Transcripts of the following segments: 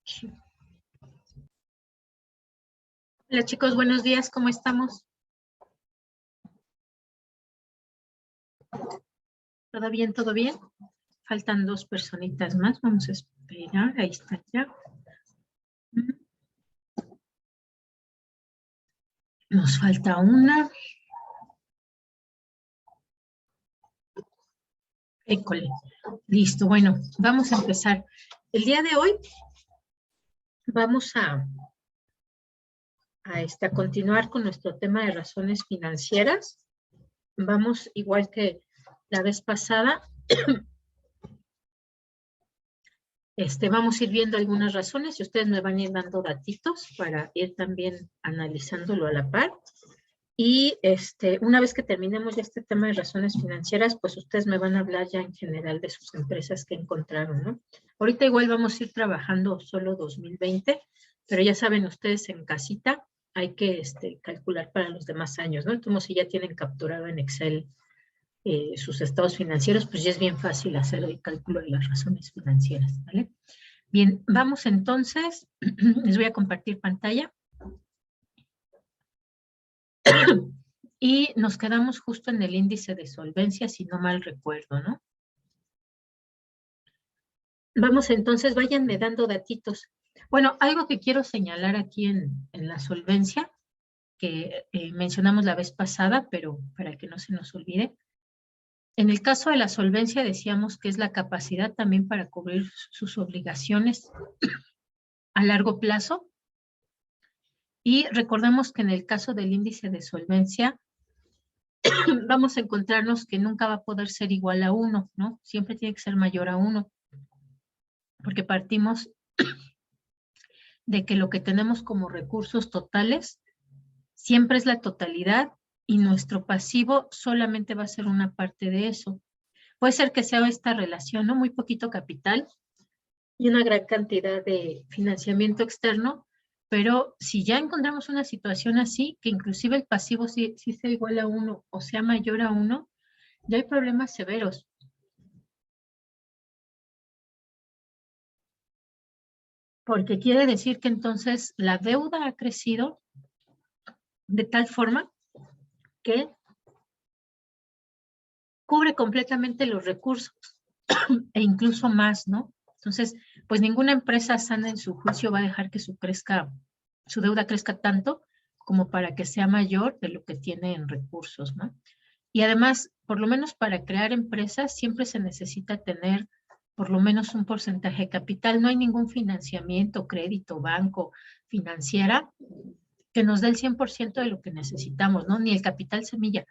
Sí. Hola chicos, buenos días, ¿cómo estamos? ¿Todo bien, todo bien? Faltan dos personitas más, vamos a esperar, ahí está ya. Nos falta una. École. Listo, bueno, vamos a empezar. El día de hoy vamos a continuar con nuestro tema de razones financieras. Vamos, igual que la vez pasada, vamos a ir viendo algunas razones y ustedes me van a ir dando datitos para ir también analizándolo a la par. Y una vez que terminemos ya este tema de razones financieras, pues ustedes me van a hablar ya en general de sus empresas que encontraron, ¿no? Ahorita igual vamos a ir trabajando solo 2020, pero ya saben ustedes en casita hay que calcular para los demás años, ¿no? Como si ya tienen capturado en Excel sus estados financieros, pues ya es bien fácil hacer el cálculo de las razones financieras, ¿vale? Bien, vamos entonces, les voy a compartir pantalla. Y nos quedamos justo en el índice de solvencia, si no mal recuerdo, ¿no? Vamos entonces, váyanme dando datitos. Bueno, algo que quiero señalar aquí en la solvencia, que mencionamos la vez pasada, pero para que no se nos olvide. En el caso de la solvencia decíamos que es la capacidad también para cubrir sus obligaciones a largo plazo. Y recordemos que en el caso del índice de solvencia, vamos a encontrarnos que nunca va a poder ser igual a 1, ¿no? Siempre tiene que ser mayor a 1, porque partimos de que lo que tenemos como recursos totales siempre es la totalidad y nuestro pasivo solamente va a ser una parte de eso. Puede ser que sea esta relación, ¿no? Muy poquito capital y una gran cantidad de financiamiento externo, pero si ya encontramos una situación así, que inclusive el pasivo sí sea igual a 1 o sea mayor a 1, ya hay problemas severos. Porque quiere decir que entonces la deuda ha crecido de tal forma que cubre completamente los recursos e incluso más, ¿no? Entonces, pues ninguna empresa sana en su juicio va a dejar que su deuda crezca tanto como para que sea mayor de lo que tiene en recursos, ¿no? Y además, por lo menos para crear empresas, siempre se necesita tener por lo menos un porcentaje de capital. No hay ningún financiamiento, crédito, banco, financiera que nos dé el 100% de lo que necesitamos, ¿no? Ni el capital semilla.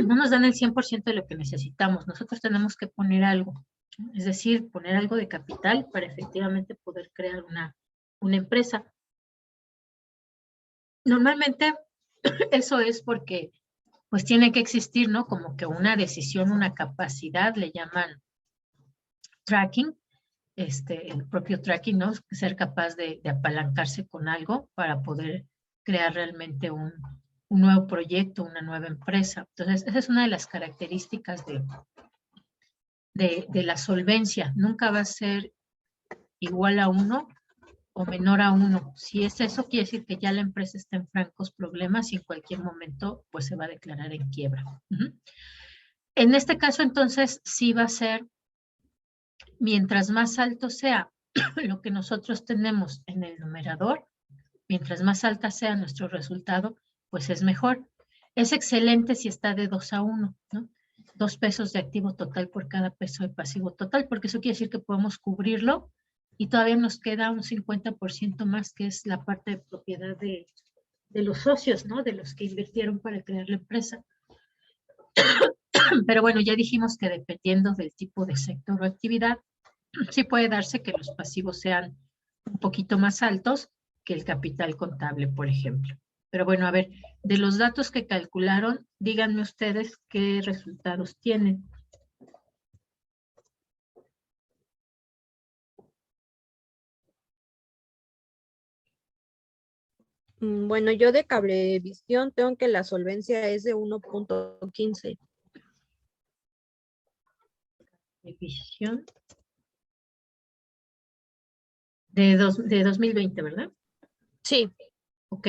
No nos dan el 100% de lo que necesitamos. Nosotros tenemos que poner algo, ¿no? Es decir, poner algo de capital para efectivamente poder crear una empresa. Normalmente eso es porque pues tiene que existir, ¿no? Como que una decisión, una capacidad, le llaman tracking, el propio tracking, ¿no? Ser capaz de apalancarse con algo para poder crear realmente un nuevo proyecto, una nueva empresa. Entonces, esa es una de las características de la solvencia. Nunca va a ser igual a 1 o menor a 1. Si es eso, quiere decir que ya la empresa está en francos problemas y en cualquier momento pues se va a declarar en quiebra. En este caso, entonces, sí va a ser, mientras más alto sea lo que nosotros tenemos en el numerador, mientras más alta sea nuestro resultado, pues es mejor. Es excelente si está de 2 a 1, ¿no? 2 pesos de activo total por cada peso de pasivo total, porque eso quiere decir que podemos cubrirlo y todavía nos queda un 50% más, que es la parte de propiedad de los socios, ¿no? De los que invirtieron para crear la empresa. Pero bueno, ya dijimos que dependiendo del tipo de sector o actividad, sí puede darse que los pasivos sean un poquito más altos que el capital contable, por ejemplo. Pero bueno, a ver, de los datos que calcularon, díganme ustedes qué resultados tienen. Bueno, yo de Cablevisión tengo que la solvencia es de 1.15. Revisión. de 2020, ¿verdad? Sí. ¿Ok?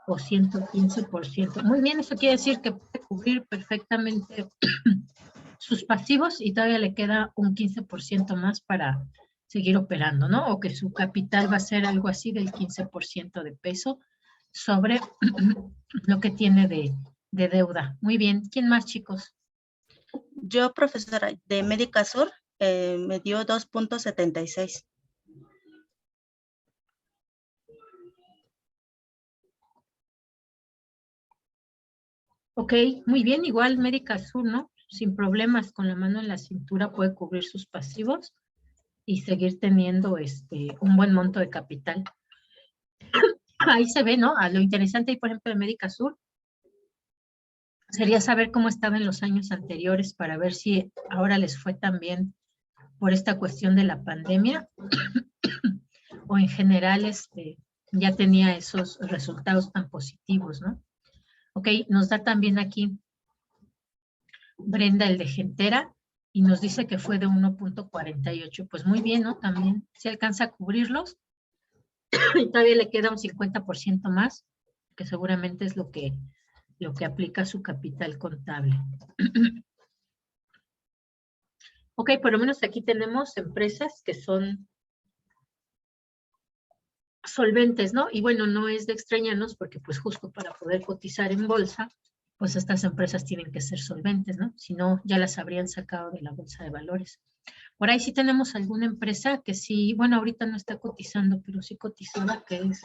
O 115%. Muy bien, eso quiere decir que puede cubrir perfectamente sus pasivos y todavía le queda un 15% más para seguir operando, ¿no? O que su capital va a ser algo así del 15% de peso sobre lo que tiene de deuda. Muy bien. ¿Quién más, chicos? Yo, profesora, de Médica Sur, me dio 2.76. Ok, muy bien. Igual Médica Sur, ¿no? Sin problemas, con la mano en la cintura puede cubrir sus pasivos y seguir teniendo un buen monto de capital. Ahí se ve, ¿no? A lo interesante ahí, por ejemplo, de Médica Sur, sería saber cómo estaba en los años anteriores para ver si ahora les fue tan bien por esta cuestión de la pandemia o en general ya tenía esos resultados tan positivos, ¿no? Ok, nos da también aquí Brenda el de Gentera y nos dice que fue de 1.48. Pues muy bien, ¿no? También se alcanza a cubrirlos y todavía le queda un 50% más, que seguramente es lo que aplica su capital contable. Ok, por lo menos aquí tenemos empresas que son solventes, ¿no? Y bueno, no es de extrañarnos porque pues justo para poder cotizar en bolsa, pues estas empresas tienen que ser solventes, ¿no? Si no, ya las habrían sacado de la bolsa de valores. Por ahí sí tenemos alguna empresa que sí, bueno, ahorita no está cotizando, pero sí cotizaba, que es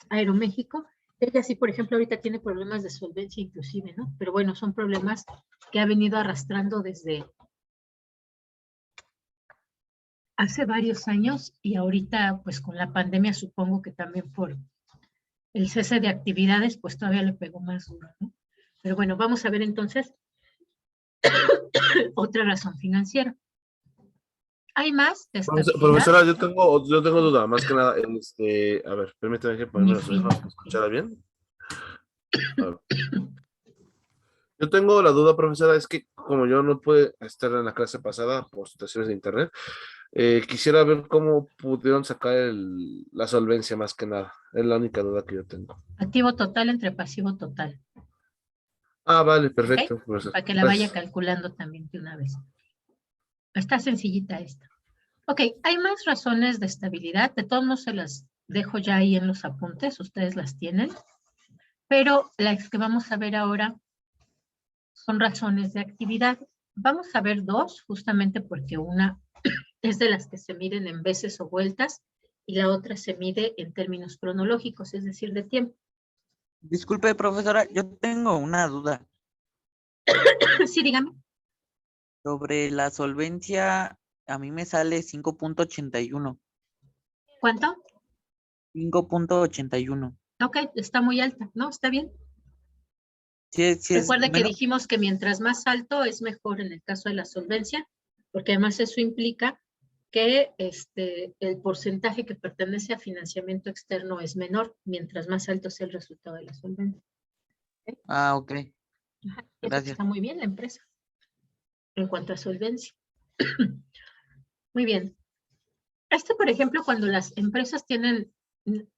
Aeroméxico. Ella sí, por ejemplo, ahorita tiene problemas de solvencia inclusive, ¿no? Pero bueno, son problemas que ha venido arrastrando desde hace varios años y ahorita, pues con la pandemia, supongo que también por el cese de actividades, pues todavía le pegó más duro, ¿no? Pero bueno, vamos a ver entonces otra razón financiera. ¿Hay más de estabilidad? Profesora, yo tengo duda, más que nada, a ver, permítame que ponerme los audífonos para escuchar bien. A ver. Yo tengo la duda, profesora, es que como yo no pude estar en la clase pasada por situaciones de internet, quisiera ver cómo pudieron sacar la solvencia más que nada. Es la única duda que yo tengo. Activo total entre pasivo total. Ah, vale, ¿Ok? perfecto, profesor. Para que la vaya Gracias. calculando también de una vez. Está sencillita esta. Ok, hay más razones de estabilidad. De todos modos se las dejo ya ahí en los apuntes. Ustedes las tienen. Pero las que vamos a ver ahora son razones de actividad. Vamos a ver dos, justamente porque una es de las que se miden en veces o vueltas y la otra se mide en términos cronológicos, es decir, de tiempo. Disculpe, profesora, yo tengo una duda Sí, dígame. sobre la solvencia. A mí me sale 5.81. ¿Cuánto? 5.81. Ok, está muy alta, ¿no? Está bien. Sí, es Recuerde que menos. dijimos que mientras más alto es mejor en el caso de la solvencia, porque además eso implica que el porcentaje que pertenece a financiamiento externo es menor, mientras más alto sea el resultado de la solvencia. Ah, ok. Ajá, eso Gracias. está muy bien la empresa en cuanto a solvencia. Muy bien. Por ejemplo, cuando las empresas tienen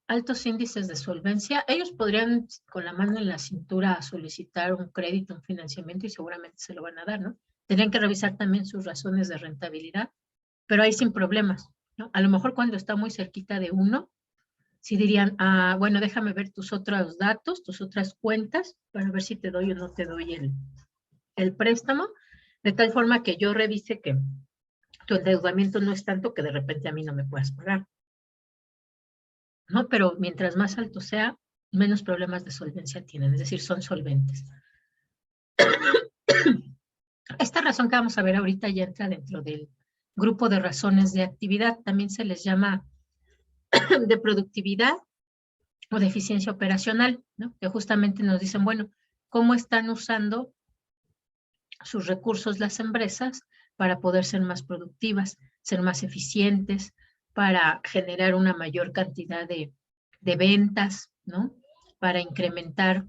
altos índices de solvencia, ellos podrían con la mano en la cintura solicitar un crédito, un financiamiento y seguramente se lo van a dar, ¿no? Tendrían que revisar también sus razones de rentabilidad, pero ahí sin problemas, ¿no? A lo mejor cuando está muy cerquita de uno, sí dirían, ah, bueno, déjame ver tus otros datos, tus otras cuentas, para ver si te doy o no te doy el préstamo, de tal forma que yo revise que tu endeudamiento no es tanto que de repente a mí no me puedas pagar, ¿no? Pero mientras más alto sea, menos problemas de solvencia tienen, es decir, son solventes. Esta razón que vamos a ver ahorita ya entra dentro del grupo de razones de actividad, también se les llama de productividad o de eficiencia operacional, ¿no? Que justamente nos dicen, bueno, ¿cómo están usando sus recursos las empresas para poder ser más productivas, ser más eficientes, para generar una mayor cantidad de ventas, ¿no? Para incrementar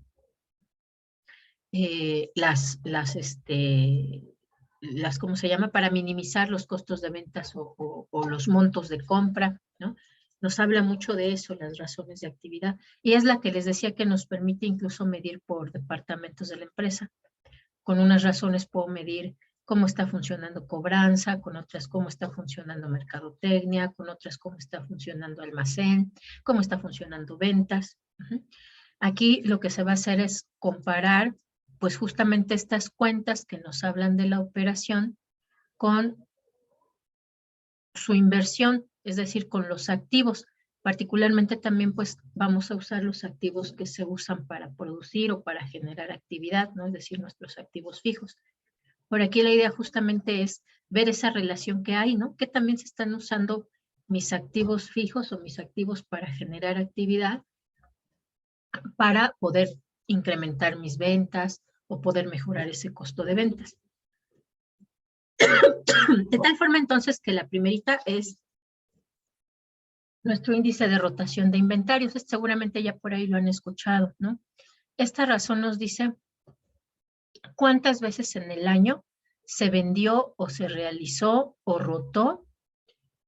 ¿cómo se llama? Para minimizar los costos de ventas o los montos de compra, ¿no? nos habla mucho de eso, las razones de actividad. Y es la que les decía que nos permite incluso medir por departamentos de la empresa. Con unas razones puedo medir cómo está funcionando cobranza, con otras cómo está funcionando mercadotecnia, con otras cómo está funcionando almacén, cómo está funcionando ventas. Aquí lo que se va a hacer es comparar pues justamente estas cuentas que nos hablan de la operación con su inversión, es decir, con los activos. Particularmente también pues vamos a usar los activos que se usan para producir o para generar actividad, ¿no? Es decir, nuestros activos fijos. Por aquí la idea justamente es ver esa relación que hay, ¿no? Que también se están usando mis activos fijos o mis activos para generar actividad para poder incrementar mis ventas o poder mejorar ese costo de ventas. De tal forma entonces que la primerita es nuestro índice de rotación de inventarios. Seguramente ya por ahí lo han escuchado, ¿no? Esta razón nos dice cuántas veces en el año se vendió o se realizó o rotó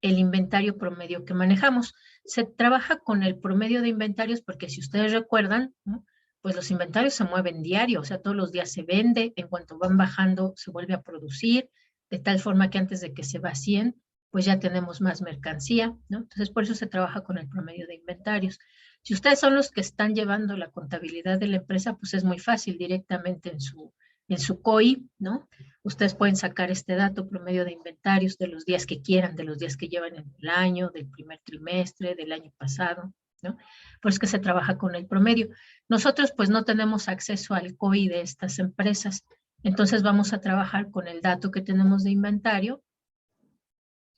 el inventario promedio que manejamos. Se trabaja con el promedio de inventarios porque si ustedes recuerdan, ¿no? Pues los inventarios se mueven diario, o sea, todos los días se vende, en cuanto van bajando se vuelve a producir, de tal forma que antes de que se vacíen, pues ya tenemos más mercancía, ¿no? Entonces, por eso se trabaja con el promedio de inventarios. Si ustedes son los que están llevando la contabilidad de la empresa, pues es muy fácil directamente en su COI, ¿no? Ustedes pueden sacar este dato promedio de inventarios de los días que quieran, de los días que llevan en el año, del primer trimestre, del año pasado, ¿no? Por eso es que se trabaja con el promedio. Nosotros pues no tenemos acceso al COI de estas empresas, entonces vamos a trabajar con el dato que tenemos de inventario,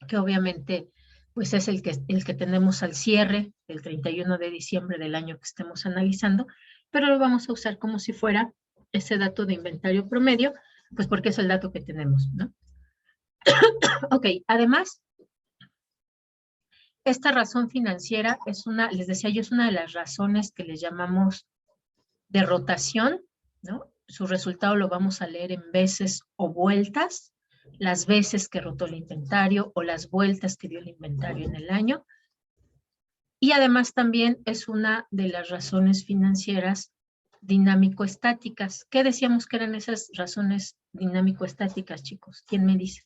que obviamente pues es el que tenemos al cierre del 31 de diciembre del año que estemos analizando, pero lo vamos a usar como si fuera ese dato de inventario promedio, pues porque es el dato que tenemos, ¿no? Ok, además, esta razón financiera es una, les decía yo, es una de las razones que les llamamos de rotación, ¿no? Su resultado lo vamos a leer en veces o vueltas, las veces que rotó el inventario o las vueltas que dio el inventario en el año. Y además también es una de las razones financieras dinámico-estáticas. ¿Qué decíamos que eran esas razones dinámico-estáticas, chicos? ¿Quién me dice?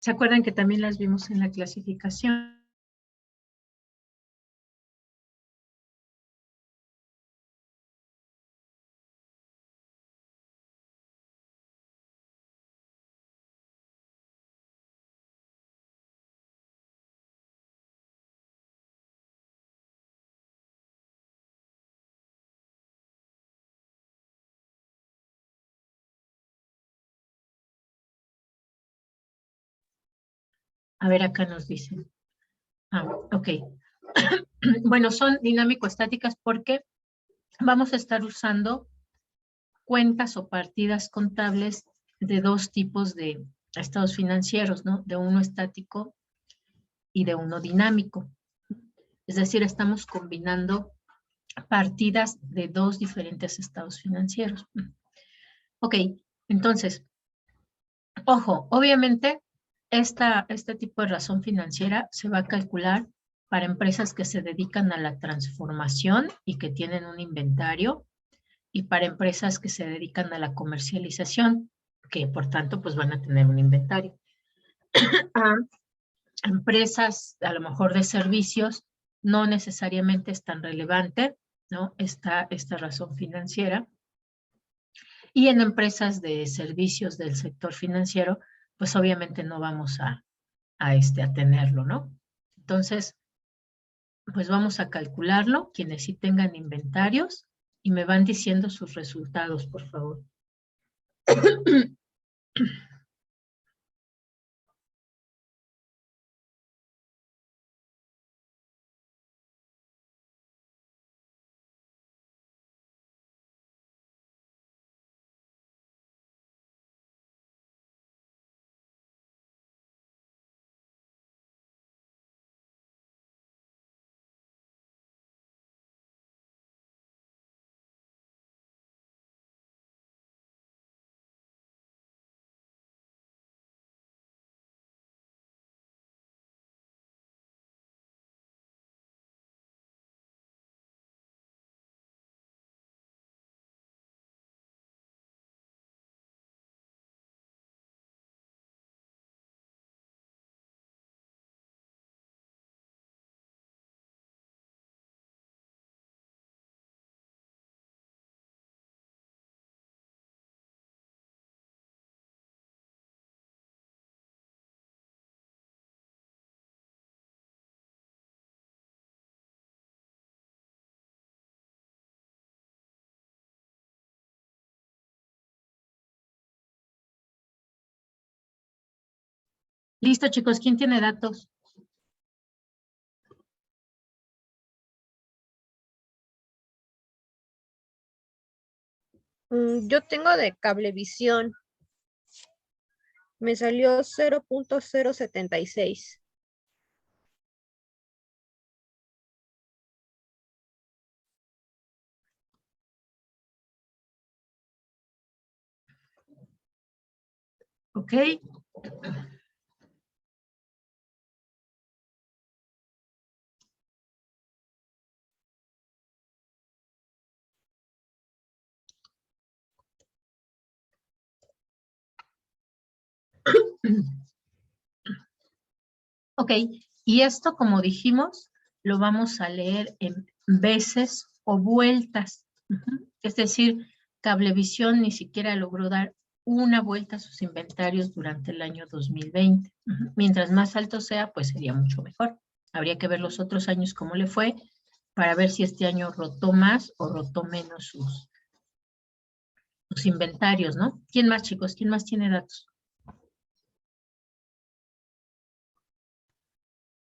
¿Se acuerdan que también las vimos en la clasificación? A ver, acá nos dicen. Ah, ok. Bueno, son dinámico-estáticas porque vamos a estar usando cuentas o partidas contables de dos tipos de estados financieros, ¿no? De uno estático y de uno dinámico. Es decir, estamos combinando partidas de dos diferentes estados financieros. Ok, entonces, ojo, obviamente este tipo de razón financiera se va a calcular para empresas que se dedican a la transformación y que tienen un inventario y para empresas que se dedican a la comercialización, que por tanto pues van a tener un inventario. A empresas a lo mejor de servicios no necesariamente es tan relevante, ¿no? Esta razón financiera. Y en empresas de servicios del sector financiero, pues obviamente no vamos a tenerlo, ¿no? Entonces, pues vamos a calcularlo, quienes sí tengan inventarios, y me van diciendo sus resultados, por favor. Listo, chicos, ¿quién tiene datos? Yo tengo de Cablevisión. Me salió 0.076. ¿Ok? Ok, y esto, como dijimos, lo vamos a leer en veces o vueltas. Es decir, Cablevisión ni siquiera logró dar una vuelta a sus inventarios durante el año 2020. Mientras más alto sea, pues sería mucho mejor. Habría que ver los otros años cómo le fue para ver si este año rotó más o rotó menos sus inventarios, ¿no? ¿Quién más, chicos? ¿Quién más tiene datos?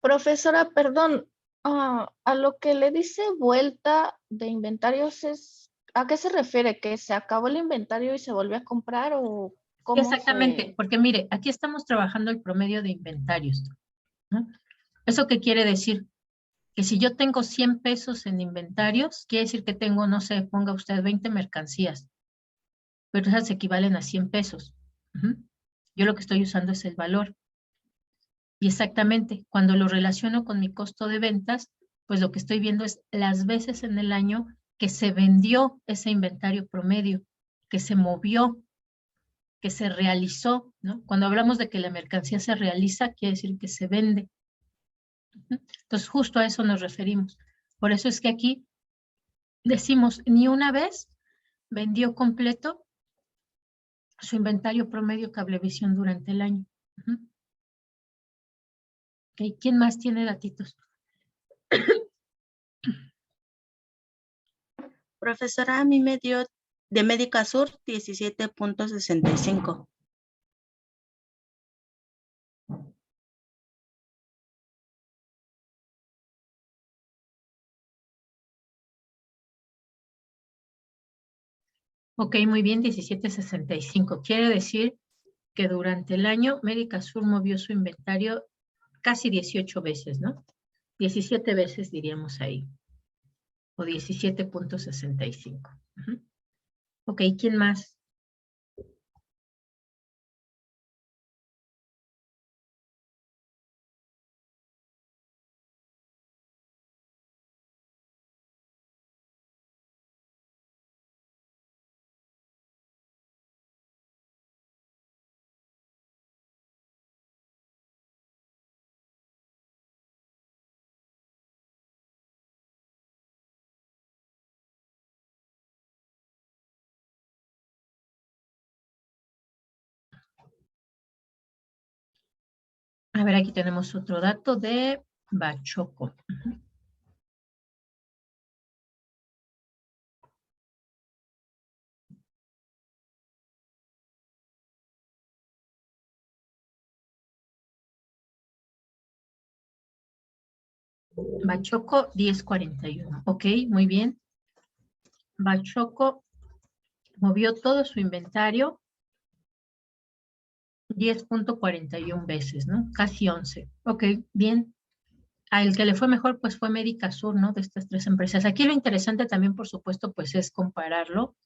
Profesora, perdón, a lo que le dice vuelta de inventarios ¿a qué se refiere? ¿Que se acabó el inventario y se volvió a comprar o cómo Exactamente, porque mire, aquí estamos trabajando el promedio de inventarios, ¿no? ¿Eso qué quiere decir? Que si yo tengo 100 pesos en inventarios, quiere decir que tengo, no sé, ponga usted 20 mercancías, pero esas equivalen a 100 pesos. Yo lo que estoy usando es el valor. Y exactamente, cuando lo relaciono con mi costo de ventas, pues lo que estoy viendo es las veces en el año que se vendió ese inventario promedio, que se movió, que se realizó, ¿no? Cuando hablamos de que la mercancía se realiza, quiere decir que se vende. Entonces, justo a eso nos referimos. Por eso es que aquí decimos, ni una vez vendió completo su inventario promedio Cablevisión durante el año. Okay. ¿Quién más tiene datitos? Profesora, a mí me dio de Médica Sur 17.65. Ok, muy bien, 17.65. Quiere decir que durante el año Médica Sur movió su inventario casi 18 veces, ¿no? 17 veces diríamos ahí. O 17.65. Ok, ¿quién más? A ver, aquí tenemos otro dato de Bachoco. Bachoco 10.41. Ok, muy bien. Bachoco movió todo su inventario 10.41 veces, ¿no? Casi 11. Ok, bien. Al que le fue mejor, pues fue Médica Sur, ¿no? De estas tres empresas. Aquí lo interesante también, por supuesto, pues es compararlo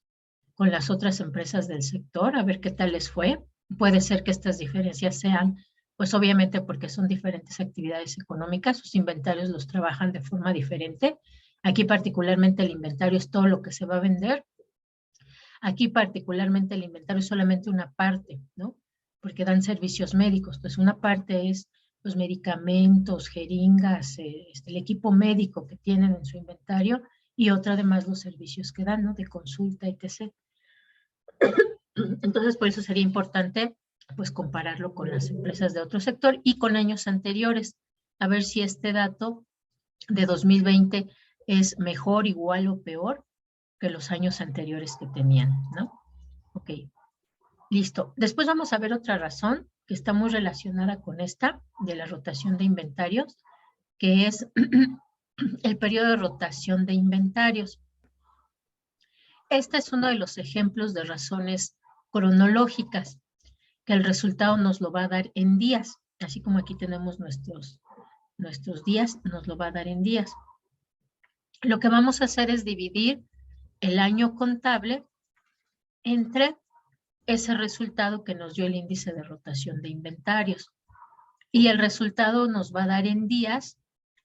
con las otras empresas del sector, a ver qué tal les fue. Puede ser que estas diferencias sean, pues obviamente porque son diferentes actividades económicas, sus inventarios los trabajan de forma diferente. Aquí particularmente el inventario es todo lo que se va a vender. Aquí particularmente el inventario es solamente una parte, ¿no? Porque dan servicios médicos. Pues una parte es los medicamentos, jeringas, el equipo médico que tienen en su inventario y otra además los servicios que dan, ¿no? De consulta, etc. Entonces, por eso sería importante, pues, compararlo con las empresas de otro sector y con años anteriores, a ver si este dato de 2020 es mejor, igual o peor que los años anteriores que tenían, ¿no? Ok, listo. Después vamos a ver otra razón que está muy relacionada con esta de la rotación de inventarios, que es el periodo de rotación de inventarios. Este es uno de los ejemplos de razones cronológicas, que el resultado nos lo va a dar en días, así como aquí tenemos nuestros días, nos lo va a dar en días. Lo que vamos a hacer es dividir el año contable entre ese resultado que nos dio el índice de rotación de inventarios. Y el resultado nos va a dar en días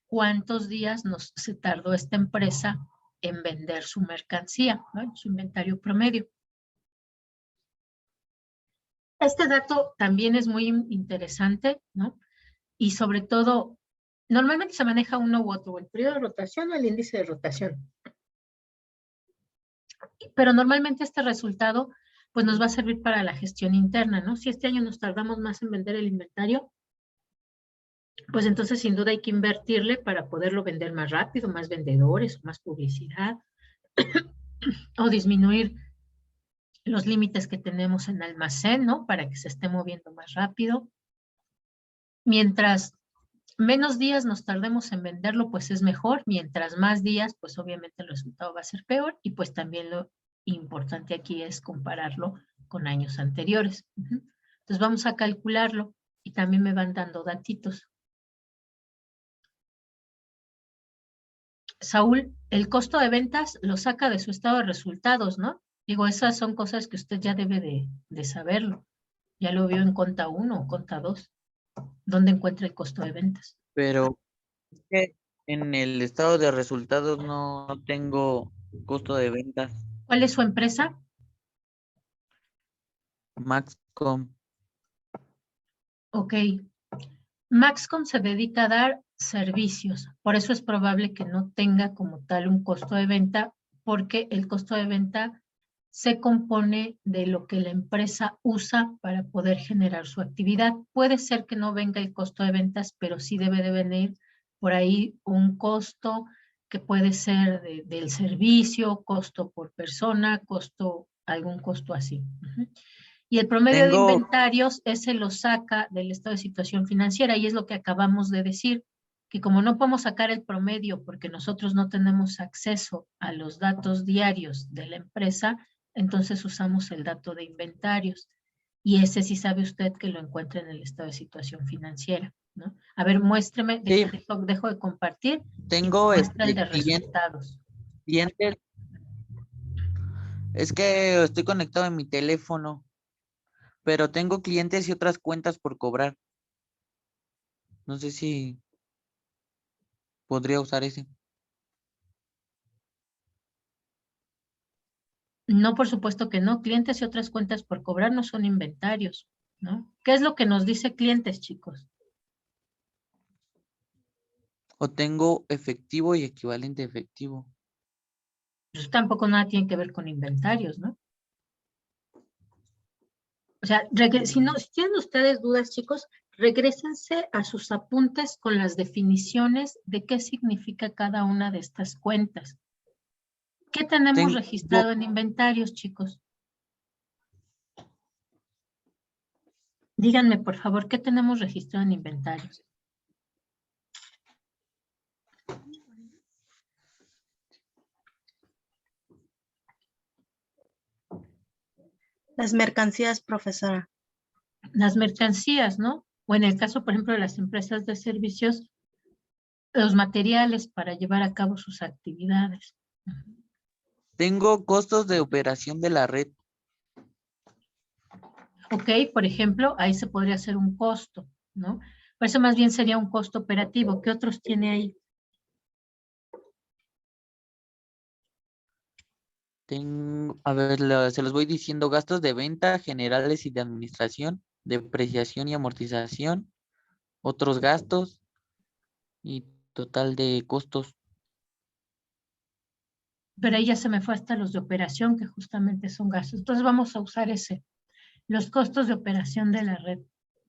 cuántos días se tardó esta empresa en vender su mercancía, ¿no? Su inventario promedio. Este dato también es muy interesante, ¿no? Y sobre todo, normalmente se maneja uno u otro, el periodo de rotación o el índice de rotación. Pero normalmente este resultado pues nos va a servir para la gestión interna, ¿no? Si este año nos tardamos más en vender el inventario, pues entonces sin duda hay que invertirle para poderlo vender más rápido, más vendedores, más publicidad, o disminuir los límites que tenemos en almacén, ¿no? Para que se esté moviendo más rápido. Mientras menos días nos tardemos en venderlo, pues es mejor. Mientras más días, pues obviamente el resultado va a ser peor. Y pues también lo importante aquí es compararlo con años anteriores. Entonces vamos a calcularlo y también me van dando datitos. Saúl, el costo de ventas lo saca de su estado de resultados, ¿no? Digo, esas son cosas que usted ya debe de saberlo. Ya lo vio en conta 1 o conta 2. ¿Dónde encuentra el costo de ventas? Pero es que en el estado de resultados no tengo costo de ventas. ¿Cuál es su empresa? Maxcom. Ok. Maxcom se dedica a dar servicios. Por eso es probable que no tenga como tal un costo de venta, porque el costo de venta se compone de lo que la empresa usa para poder generar su actividad. Puede ser que no venga el costo de ventas, pero sí debe de venir por ahí un costo que puede ser del servicio, costo por persona, algún costo así. Y el promedio de inventarios, ese lo saca del estado de situación financiera, y es lo que acabamos de decir, que como no podemos sacar el promedio porque nosotros no tenemos acceso a los datos diarios de la empresa, entonces usamos el dato de inventarios. Y ese sí sabe usted que lo encuentra en el estado de situación financiera, ¿no? A ver, muéstreme, Sí. dejo de compartir. Tengo Muestra el de clientes. resultados. Es que estoy conectado en mi teléfono, pero tengo clientes y otras cuentas por cobrar. No sé si podría usar ese. No, por supuesto que no. Clientes y otras cuentas por cobrar no son inventarios, ¿no? ¿Qué es lo que nos dice clientes, chicos? O tengo efectivo y equivalente efectivo. Pues tampoco nada tiene que ver con inventarios, ¿no? O sea, si tienen ustedes dudas, chicos, regrésense a sus apuntes con las definiciones de qué significa cada una de estas cuentas. ¿Qué tenemos registrado en inventarios, chicos? Díganme, por favor, ¿qué tenemos registrado en inventarios? Las mercancías, profesora. Las mercancías, ¿no? O en el caso, por ejemplo, de las empresas de servicios, los materiales para llevar a cabo sus actividades. Tengo costos de operación de la red. Ok, por ejemplo, ahí se podría hacer un costo, ¿no? Por eso más bien sería un costo operativo. ¿Qué otros tiene ahí? A ver, se los voy diciendo: gastos de venta generales y de administración, depreciación y amortización, otros gastos y total de costos. Pero ahí ya se me fue hasta los de operación, que justamente son gastos. Entonces vamos a usar ese, los costos de operación de la red,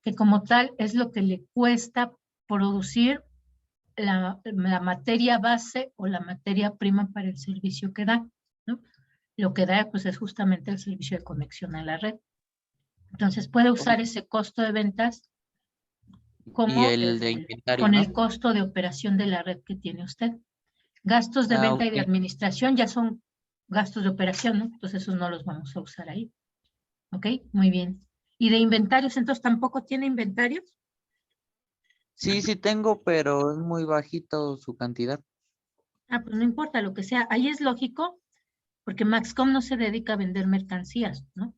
que como tal es lo que le cuesta producir la materia base o la materia prima para el servicio que da, ¿no? Lo que da, pues, es justamente el servicio de conexión a la red. Entonces puede usar ese costo de ventas como Y el de inventario, con ¿no? el costo de operación de la red que tiene usted. Gastos de Ah, venta y de ok. administración ya son gastos de operación, ¿no? Entonces esos no los vamos a usar ahí. ¿Ok? Muy bien. ¿Y de inventarios, entonces tampoco tiene inventarios? Sí, sí tengo, pero es muy bajito su cantidad. Ah, pues no importa lo que sea. Ahí es lógico, porque Maxcom no se dedica a vender mercancías, ¿no?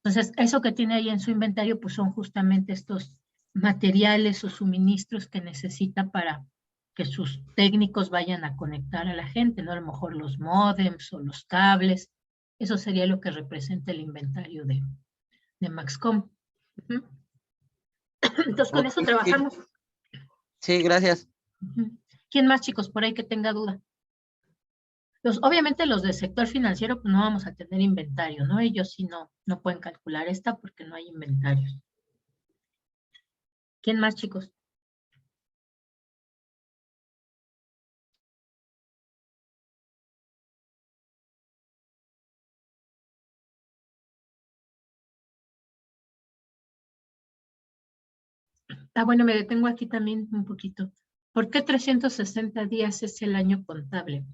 Entonces, eso que tiene ahí en su inventario, pues son justamente estos materiales o suministros que necesita para que sus técnicos vayan a conectar a la gente, ¿no? A lo mejor los módems o los cables. Eso sería lo que representa el inventario de Maxcom. Ujú. Entonces, con Ok, eso sí. trabajamos. Sí, gracias. Ujú. ¿Quién más, chicos, por ahí que tenga duda? Obviamente los del sector financiero pues, no vamos a tener inventario, ¿no? Ellos sí no pueden calcular esta porque no hay inventarios. ¿Quién más, chicos? Ah, bueno, me detengo aquí también un poquito. ¿Por qué 360 días es el año contable?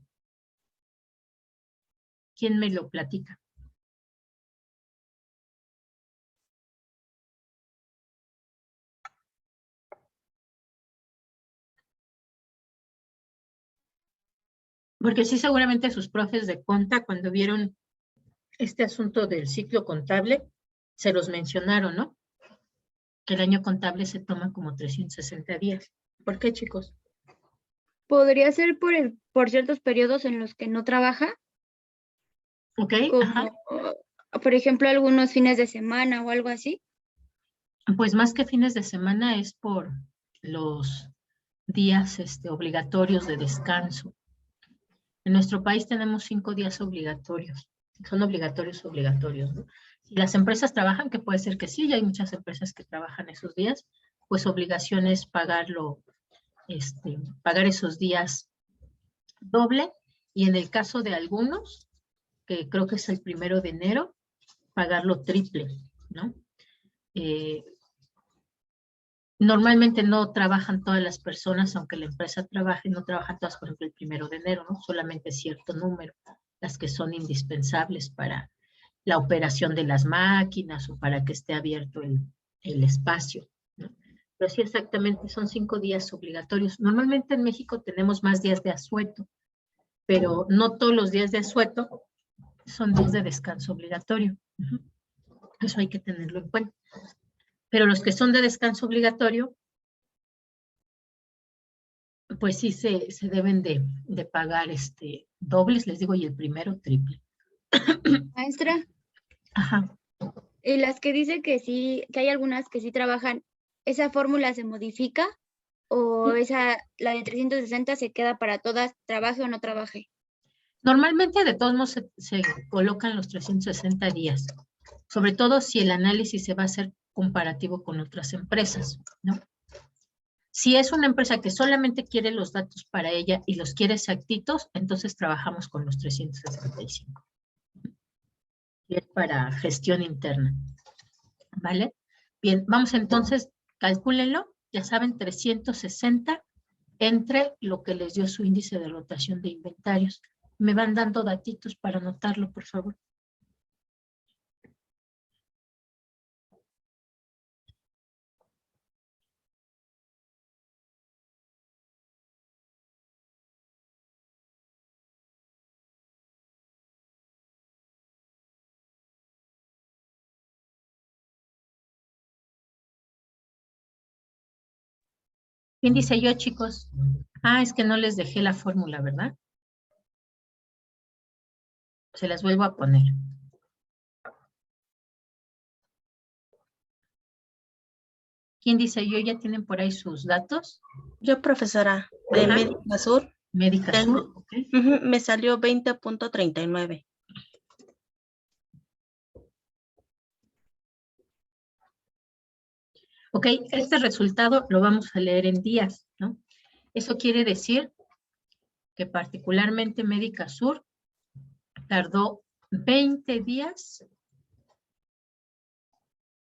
¿Quién me lo platica? Porque sí, seguramente sus profes de conta, cuando vieron este asunto del ciclo contable, se los mencionaron, ¿no? Que el año contable se toma como 360 días. ¿Por qué, chicos? Podría ser por ciertos periodos en los que no trabaja, ¿Ok? Ajá. como por ejemplo algunos fines de semana o algo así. Pues más que fines de semana es por los días obligatorios de descanso. En nuestro país tenemos 5 días obligatorios. Son obligatorios, ¿no? Si las empresas trabajan, que puede ser que sí, y hay muchas empresas que trabajan esos días, pues obligación es pagarlo, pagar esos días doble, y en el caso de algunos, que creo que es el 1 de enero, pagarlo triple, ¿no? Eh, Normalmente no trabajan todas las personas, aunque la empresa trabaje, no trabajan todas, por ejemplo, el 1 de enero, ¿no? Solamente cierto número, las que son indispensables para la operación de las máquinas o para que esté abierto el espacio, ¿no? Pero sí, exactamente, son 5 días obligatorios. Normalmente en México tenemos más días de asueto, pero no todos los días de asueto son días de descanso obligatorio. Ujú. Eso hay que tenerlo en cuenta. Pero los que son de descanso obligatorio, pues sí se deben de pagar dobles, les digo, y el primero triple. Maestra, Ajá. y las que dice que sí, que hay algunas que sí trabajan, ¿esa fórmula se modifica o la de 360 se queda para todas, trabaje o no trabaje? Normalmente de todos modos se colocan los 360 días, sobre todo si el análisis se va a hacer comparativo con otras empresas, ¿no? Si es una empresa que solamente quiere los datos para ella y los quiere exactitos, entonces trabajamos con los 365. Y es para gestión interna, ¿vale? Bien, vamos entonces, calcúlenlo, ya saben, 360 entre lo que les dio su índice de rotación de inventarios. Me van dando datitos para anotarlo, por favor. ¿Quién dice yo, chicos? Ah, es que no les dejé la fórmula, ¿verdad? Se las vuelvo a poner. ¿Quién dice yo? ¿Ya tienen por ahí sus datos? Yo, profesora, de Ajá. Médica Sur, Médica tengo, Sur, ¿ok? me salió 20.39. Ok, este resultado lo vamos a leer en días, ¿no? Eso quiere decir que particularmente Médica Sur tardó 20 días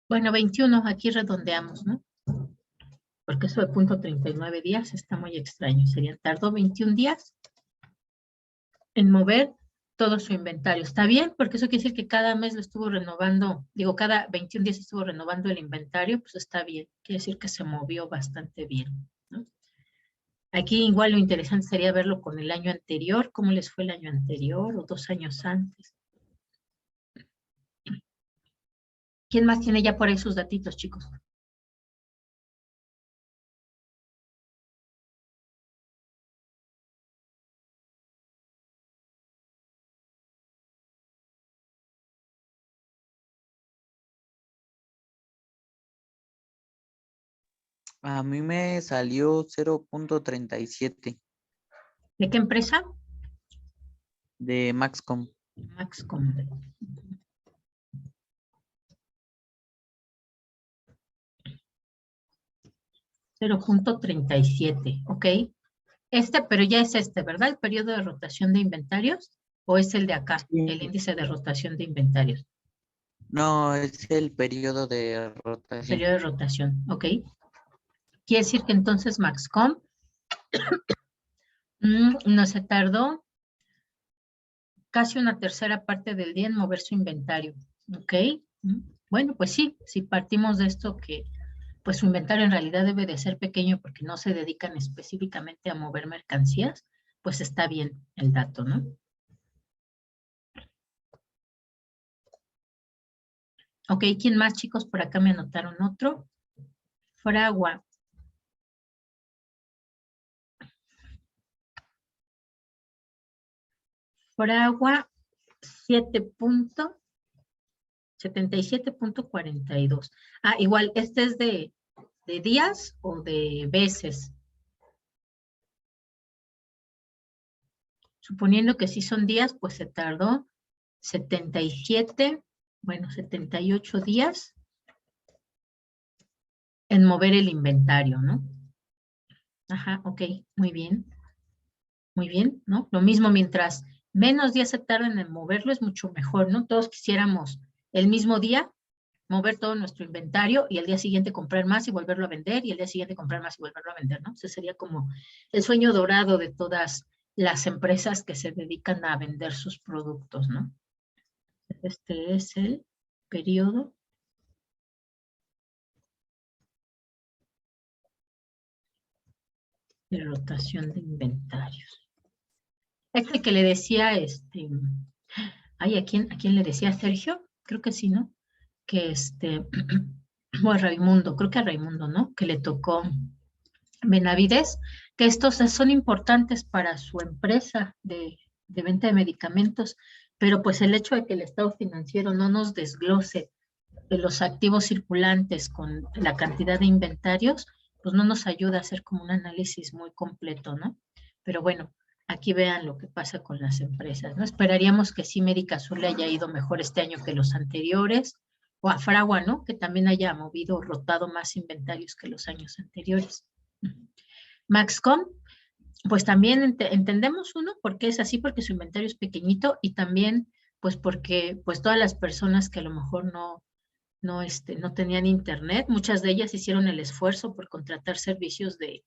Bueno, 21, aquí redondeamos, ¿no? Porque eso de punto 39 días está muy extraño. Tardó 21 días en mover todo su inventario. ¿Está bien? Porque eso quiere decir que cada mes lo estuvo renovando, digo, cada 21 días estuvo renovando el inventario, pues está bien. Quiere decir que se movió bastante bien, ¿no? Aquí igual lo interesante sería verlo con el año anterior, cómo les fue el año anterior o 2 años antes. ¿Quién más tiene ya por ahí sus datitos, chicos? A mí me salió 0.37 ¿De qué empresa? de Maxcom. Maxcom. 0.37, ¿ok? Pero ya es ¿verdad? El periodo de rotación de inventarios, ¿o es el de acá, Sí. el índice de rotación de inventarios? No, es el periodo de rotación. Periodo de rotación, ¿ok? Quiere decir que entonces Maxcom no se tardó casi una tercera parte del día en mover su inventario, ¿ok? Bueno, pues sí, si partimos de esto que pues su inventario en realidad debe de ser pequeño porque no se dedican específicamente a mover mercancías, pues está bien el dato, ¿no? Ok, ¿quién más, chicos? Por acá me anotaron otro. Fragua. Fragua 77.42. Ah, igual, este es de días o de veces. Suponiendo que sí son días, pues se tardó 78 días en mover el inventario, ¿no? Ajá, ok, muy bien. Muy bien, ¿no? Lo mismo, mientras menos días se tarden en moverlo, es mucho mejor, ¿no? Todos quisiéramos el mismo día mover todo nuestro inventario y al día siguiente comprar más y volverlo a vender y al día siguiente comprar más y volverlo a vender, ¿no? Ese sería como el sueño dorado de todas las empresas que se dedican a vender sus productos, ¿no? Este es el periodo de rotación de inventarios. Este que le decía, ay, ¿a quién le decía? ¿Sergio? Creo que sí, ¿no? Que o a Raimundo, creo que a Raimundo, ¿no? Que le tocó Benavides, que estos son importantes para su empresa de venta de medicamentos, pero pues el hecho de que el estado financiero no nos desglose de los activos circulantes con la cantidad de inventarios, pues no nos ayuda a hacer como un análisis muy completo, ¿no? Pero bueno, aquí vean lo que pasa con las empresas, ¿no? Esperaríamos que sí Médica Sur le haya ido mejor este año que los anteriores, o a Fragua, ¿no? Que también haya movido, rotado más inventarios que los años anteriores. Maxcom, pues también entendemos uno, porque es así, porque su inventario es pequeñito, y también, pues porque pues todas las personas que a lo mejor no tenían internet, muchas de ellas hicieron el esfuerzo por contratar servicios de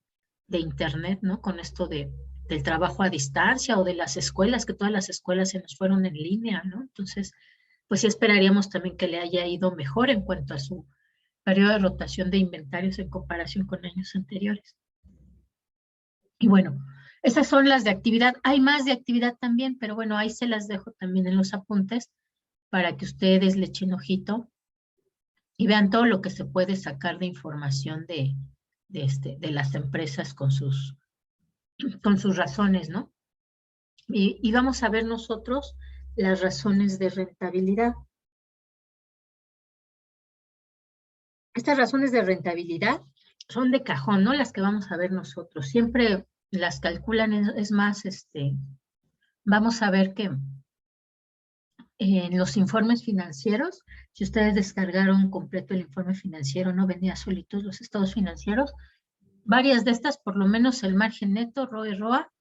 internet, ¿no? Con esto del trabajo a distancia o de las escuelas, que todas las escuelas se nos fueron en línea, ¿no? Entonces, pues sí esperaríamos también que le haya ido mejor en cuanto a su periodo de rotación de inventarios en comparación con años anteriores. Y bueno, esas son las de actividad. Hay más de actividad también, pero bueno, ahí se las dejo también en los apuntes para que ustedes le echen ojito y vean todo lo que se puede sacar de información de las empresas con sus razones, ¿no? Y vamos a ver nosotros las razones de rentabilidad. Estas razones de rentabilidad son de cajón, ¿no? Las que vamos a ver nosotros. Siempre las calculan, es más, vamos a ver que en los informes financieros, si ustedes descargaron completo el informe financiero, no venía solitos los estados financieros, varias de estas, por lo menos el margen neto, ROE, ROA,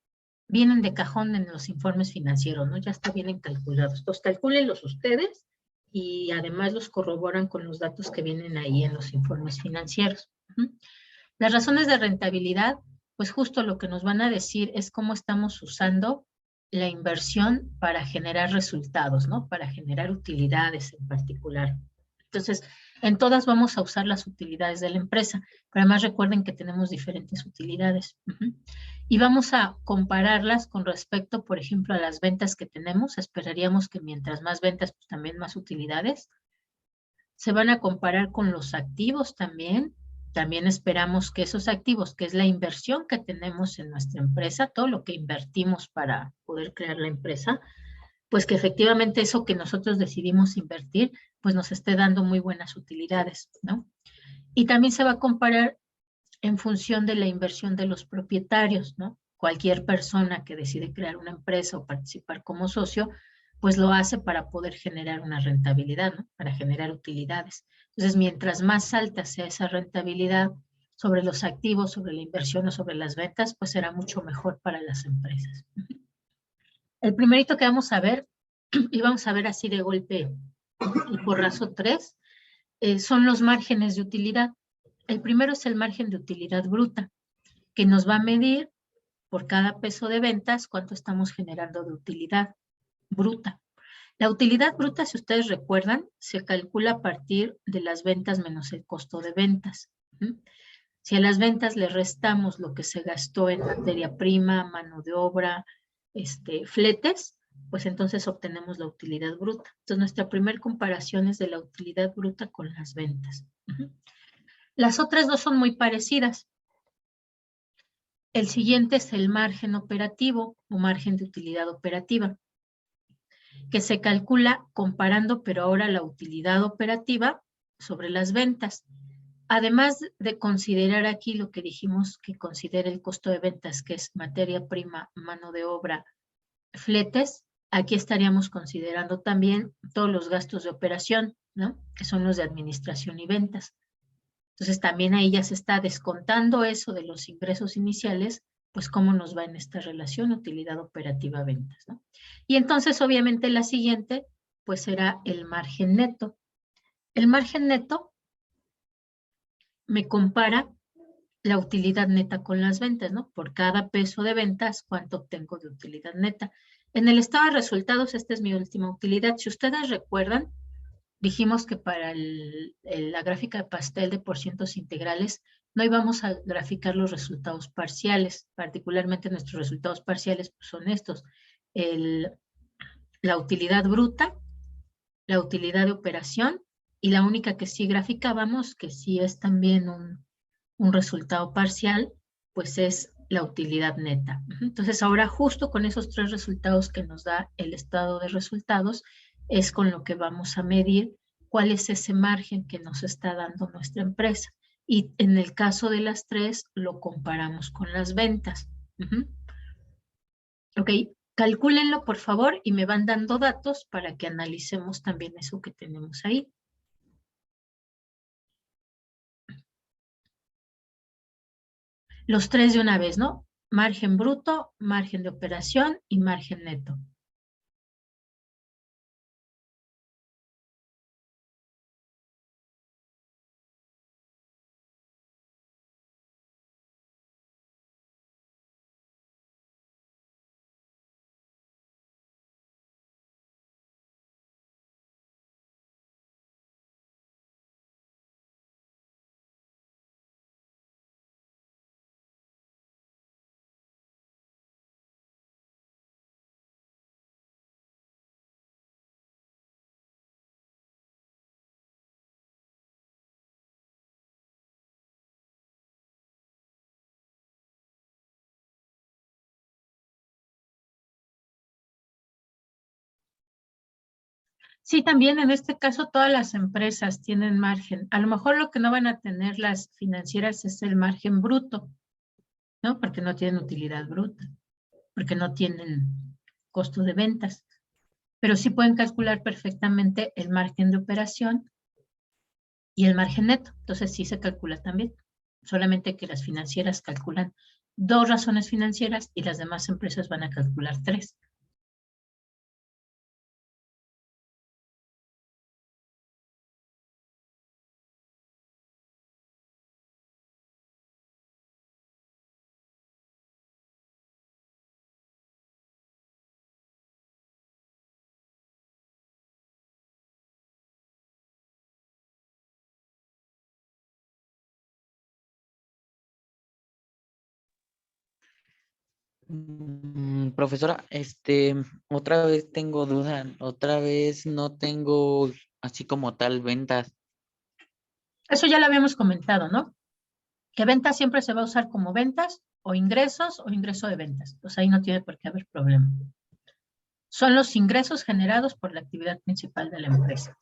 vienen de cajón en los informes financieros, ¿no? Ya está bien calculados. Entonces, calcúlenlos ustedes y además los corroboran con los datos que vienen ahí en los informes financieros. Las razones de rentabilidad, pues justo lo que nos van a decir es cómo estamos usando la inversión para generar resultados, ¿no? Para generar utilidades en particular. Entonces, en todas vamos a usar las utilidades de la empresa, pero además recuerden que tenemos diferentes utilidades. Y vamos a compararlas con respecto, por ejemplo, a las ventas que tenemos. Esperaríamos que mientras más ventas, pues también más utilidades. Se van a comparar con los activos también. También esperamos que esos activos, que es la inversión que tenemos en nuestra empresa, todo lo que invertimos para poder crear la empresa, pues que efectivamente eso que nosotros decidimos invertir, pues nos esté dando muy buenas utilidades, ¿no? Y también se va a comparar en función de la inversión de los propietarios, ¿no? Cualquier persona que decide crear una empresa o participar como socio, pues lo hace para poder generar una rentabilidad, ¿no? Para generar utilidades. Entonces, mientras más alta sea esa rentabilidad sobre los activos, sobre la inversión o sobre las ventas, pues será mucho mejor para las empresas. El primerito que vamos a ver, y vamos a ver así de golpe y porrazo 3, son los márgenes de utilidad. El primero es el margen de utilidad bruta, que nos va a medir por cada peso de ventas cuánto estamos generando de utilidad bruta. La utilidad bruta, si ustedes recuerdan, se calcula a partir de las ventas menos el costo de ventas. Si a las ventas le restamos lo que se gastó en materia prima, mano de obra, fletes, pues entonces obtenemos la utilidad bruta. Entonces, nuestra primera comparación es de la utilidad bruta con las ventas. Las otras dos son muy parecidas. El siguiente es el margen operativo o margen de utilidad operativa, que se calcula comparando, pero ahora la utilidad operativa sobre las ventas. Además de considerar aquí lo que dijimos que considera el costo de ventas, que es materia prima, mano de obra, fletes, aquí estaríamos considerando también todos los gastos de operación, ¿no? Que son los de administración y ventas. Entonces también ahí ya se está descontando eso de los ingresos iniciales, pues cómo nos va en esta relación utilidad operativa ventas, ¿no? Y entonces obviamente la siguiente, pues será el margen neto. El margen neto me compara la utilidad neta con las ventas, ¿no? Por cada peso de ventas, ¿cuánto obtengo de utilidad neta? En el estado de resultados, esta es mi última utilidad. Si ustedes recuerdan, dijimos que para la gráfica de pastel de porcientos integrales no íbamos a graficar los resultados parciales, particularmente nuestros resultados parciales pues, son estos. La utilidad bruta, la utilidad de operación y la única que sí graficábamos, que sí es también un resultado parcial, pues es la utilidad neta. Entonces ahora justo con esos tres resultados que nos da el estado de resultados es con lo que vamos a medir cuál es ese margen que nos está dando nuestra empresa. Y en el caso de las tres lo comparamos con las ventas. Ok, calcúlenlo por favor y me van dando datos para que analicemos también eso que tenemos ahí. Los tres de una vez, ¿no? Margen bruto, margen de operación y margen neto. Sí, también en este caso todas las empresas tienen margen. A lo mejor lo que no van a tener las financieras es el margen bruto, ¿no? Porque no tienen utilidad bruta, porque no tienen costo de ventas. Pero sí pueden calcular perfectamente el margen de operación y el margen neto. Entonces sí se calcula también. Solamente que las financieras calculan 2 razones financieras y las demás empresas van a calcular 3. Profesora, otra vez tengo duda, otra vez no tengo así como tal ventas. Eso ya lo habíamos comentado, ¿no? Que ventas siempre se va a usar como ventas o ingreso de ventas. Pues ahí no tiene por qué haber problema. Son los ingresos generados por la actividad principal de la empresa.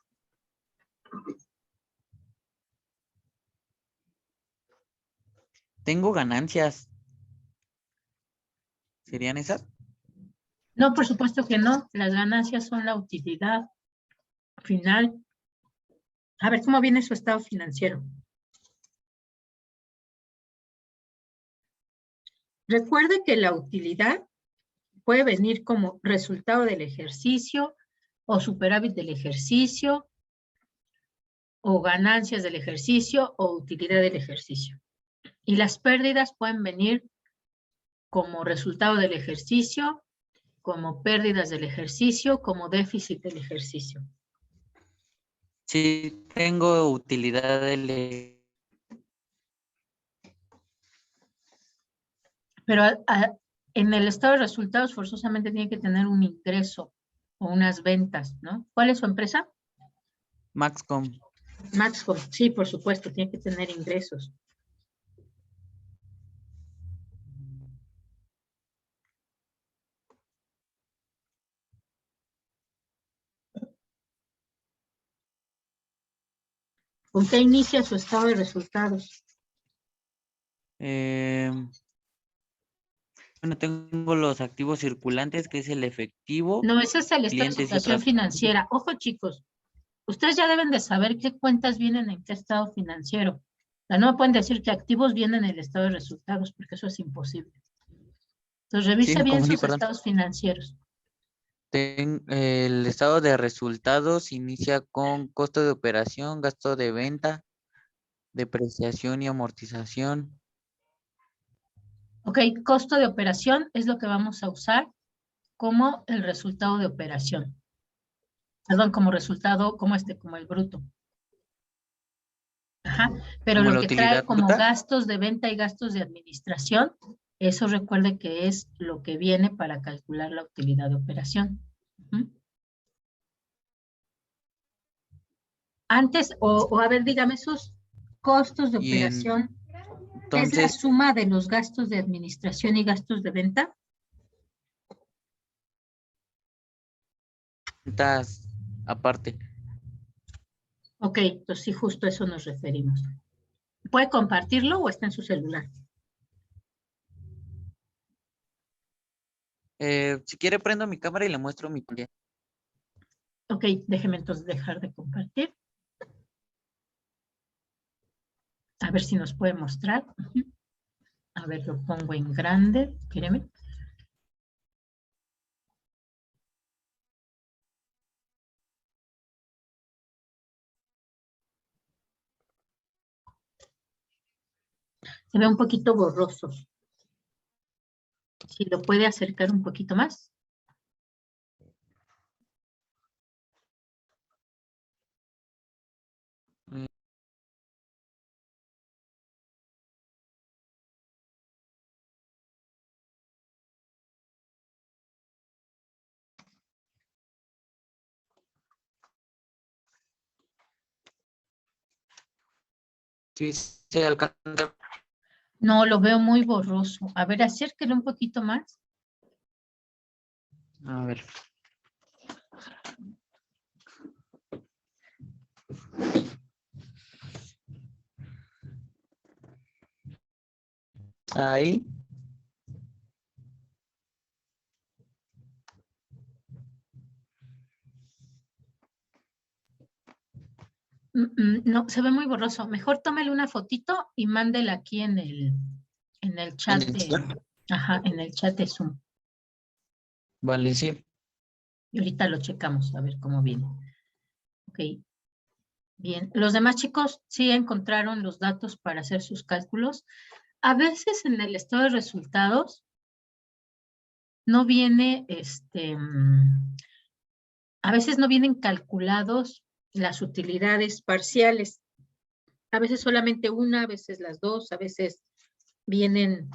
Tengo ganancias. ¿Serían esas? No, por supuesto que no. Las ganancias son la utilidad final. A ver cómo viene su estado financiero. Recuerde que la utilidad puede venir como resultado del ejercicio o superávit del ejercicio o ganancias del ejercicio o utilidad del ejercicio. Y las pérdidas pueden venir como resultado del ejercicio, como pérdidas del ejercicio, como déficit del ejercicio. Sí, tengo utilidad del... Pero en el estado de resultados forzosamente tiene que tener un ingreso o unas ventas, ¿no? ¿Cuál es su empresa? Maxcom. Maxcom, sí, por supuesto, tiene que tener ingresos. ¿Con qué inicia su estado de resultados? Bueno, tengo los activos circulantes, que es el efectivo, No, ese es el estado de clientes y situación otras. financiera. Ojo, chicos, ustedes ya deben de saber qué cuentas vienen en qué estado financiero. O sea, no pueden decir que activos vienen en el estado de resultados, porque eso es imposible. Entonces, Sí, revise me bien confundí, sus perdón. estados financieros. El estado de resultados inicia con costo de operación, gasto de venta, depreciación y amortización. Ok, costo de operación es lo que vamos a usar como el resultado de operación. Perdón, como resultado, como el bruto. Ajá, pero Como lo la que trae utilidad como bruta. gastos de venta y gastos de administración, eso recuerde que es lo que viene para calcular la utilidad de operación. Ujú. Antes, o a ver, dígame sus costos de Y operación. ¿Es la entonces, suma de los gastos de administración y gastos de venta? ventas aparte. Ok, entonces sí, justo a eso nos referimos. ¿Puede compartirlo o está en su celular? Si quiere, prendo mi cámara y le muestro mi pantalla. Ok, déjeme entonces dejar de compartir. A ver si nos puede mostrar. Ujú. A ver, lo pongo en grande. Espéreme. Se ve un poquito borroso. Si lo puede acercar un poquito más. Mm, Sí, se alcanza. No, lo veo muy borroso. A ver, acérquelo un poquito más. A ver. Ahí. No, se ve muy borroso. Mejor tómele una fotito y mándela aquí en el En chat el chat. ajá, en el chat de Zoom. Vale, sí. Y ahorita lo checamos a ver cómo viene. Ok, bien. Los demás chicos sí encontraron los datos para hacer sus cálculos. A veces en el estado de resultados no viene, a veces no vienen calculados las utilidades parciales. A veces solamente una, a veces las dos, a veces vienen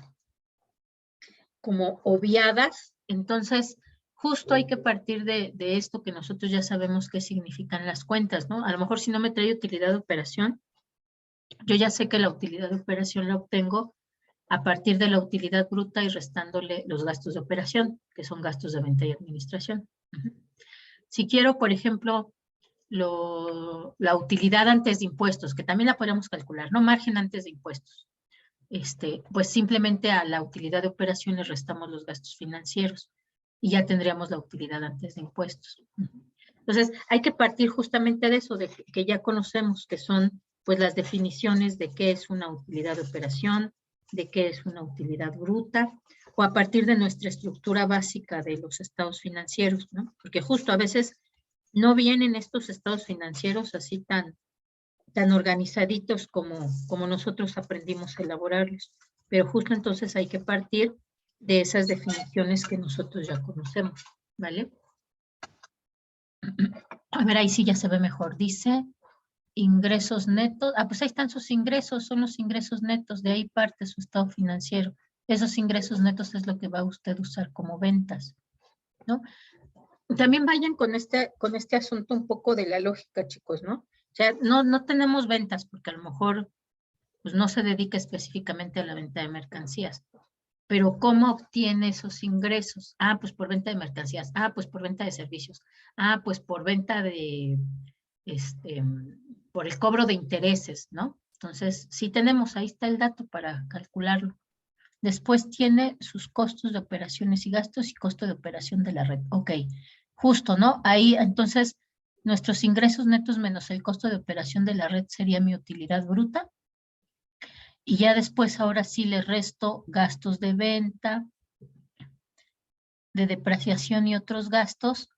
como obviadas. Entonces, justo hay que partir de esto que nosotros ya sabemos qué significan las cuentas, ¿no? A lo mejor si no me trae utilidad de operación, yo ya sé que la utilidad de operación la obtengo a partir de la utilidad bruta y restándole los gastos de operación, que son gastos de venta y administración. Si quiero, por ejemplo, la utilidad antes de impuestos, que también la podemos calcular, no margen antes de impuestos. Pues simplemente a la utilidad de operación le restamos los gastos financieros y ya tendríamos la utilidad antes de impuestos. Entonces, hay que partir justamente de eso, de que ya conocemos, que son pues las definiciones de qué es una utilidad de operación, de qué es una utilidad bruta, o a partir de nuestra estructura básica de los estados financieros, ¿no? Porque justo a veces no vienen estos estados financieros así tan organizaditos como nosotros aprendimos a elaborarlos. Pero justo entonces hay que partir de esas definiciones que nosotros ya conocemos, ¿vale? A ver, ahí sí ya se ve mejor. Dice ingresos netos. Ah, pues ahí están sus ingresos, son los ingresos netos, de ahí parte su estado financiero. Esos ingresos netos es lo que va a usted usar como ventas, ¿no? También vayan con este asunto un poco de la lógica, chicos, ¿no? O sea, no tenemos ventas porque a lo mejor pues, no se dedica específicamente a la venta de mercancías. Pero ¿cómo obtiene esos ingresos? Ah, pues por venta de mercancías. Ah, pues por venta de servicios. Ah, pues por venta de, por el cobro de intereses, ¿no? Entonces, sí tenemos, ahí está el dato para calcularlo. Después tiene sus costos de operaciones y gastos y costo de operación de la red. Ok, justo, ¿no? Ahí, entonces, nuestros ingresos netos menos el costo de operación de la red sería mi utilidad bruta. Y ya después, ahora sí le resto gastos de venta, de depreciación y otros gastos.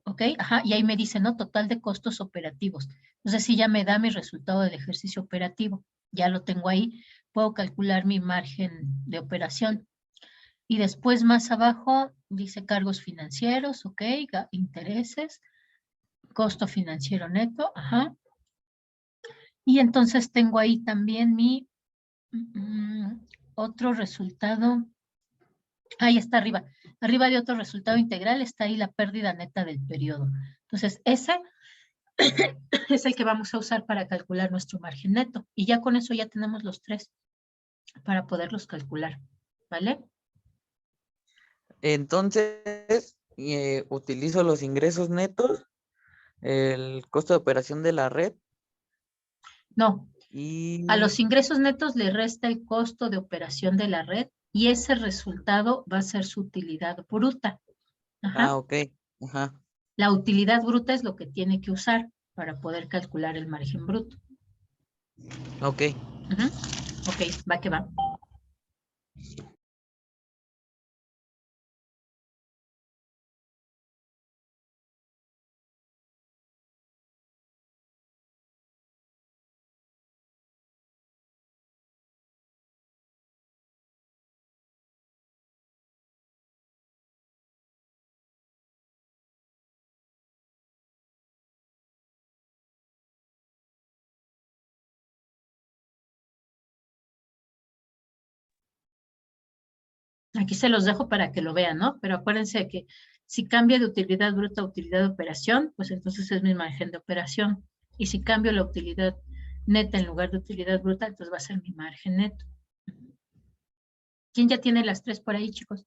Ok, ajá, y ahí me dice, ¿no? Total de costos operativos. Entonces, sí ya me da mi resultado del ejercicio operativo. Ya lo tengo ahí. Puedo calcular mi margen de operación. Y después, más abajo, dice cargos financieros, ok, intereses, costo financiero neto, ajá. Y entonces tengo ahí también mi otro resultado. Ahí está arriba. Arriba de otro resultado integral está ahí la pérdida neta del periodo. Entonces, ese es el que vamos a usar para calcular nuestro margen neto. Y ya con eso ya tenemos los tres para poderlos calcular. ¿Vale? Entonces, utilizo los ingresos netos, el costo de operación de la red No. A y... los ingresos netos le resta el costo de operación de la red y ese resultado va a ser su utilidad bruta. Ajá. Ah, ok. Ajá. La utilidad bruta es lo que tiene que usar para poder calcular el margen bruto. Ok. Ok, va que va. Aquí se los dejo para que lo vean, ¿no? Pero acuérdense que si cambia de utilidad bruta a utilidad de operación, pues entonces es mi margen de operación. Y si cambio la utilidad neta en lugar de utilidad bruta, entonces va a ser mi margen neto. ¿Quién ya tiene las tres por ahí, chicos?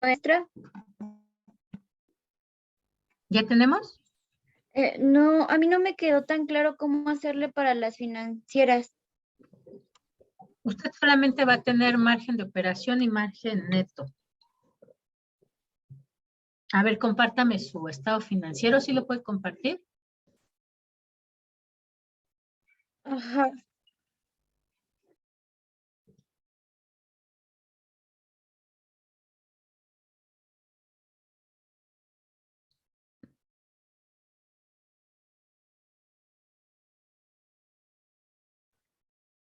Maestra, ¿Ya tenemos? no, a mí no me quedó tan claro cómo hacerle para las financieras. Usted solamente va a tener margen de operación y margen neto. A ver, compártame su estado financiero, ¿sí lo puede compartir? Ajá.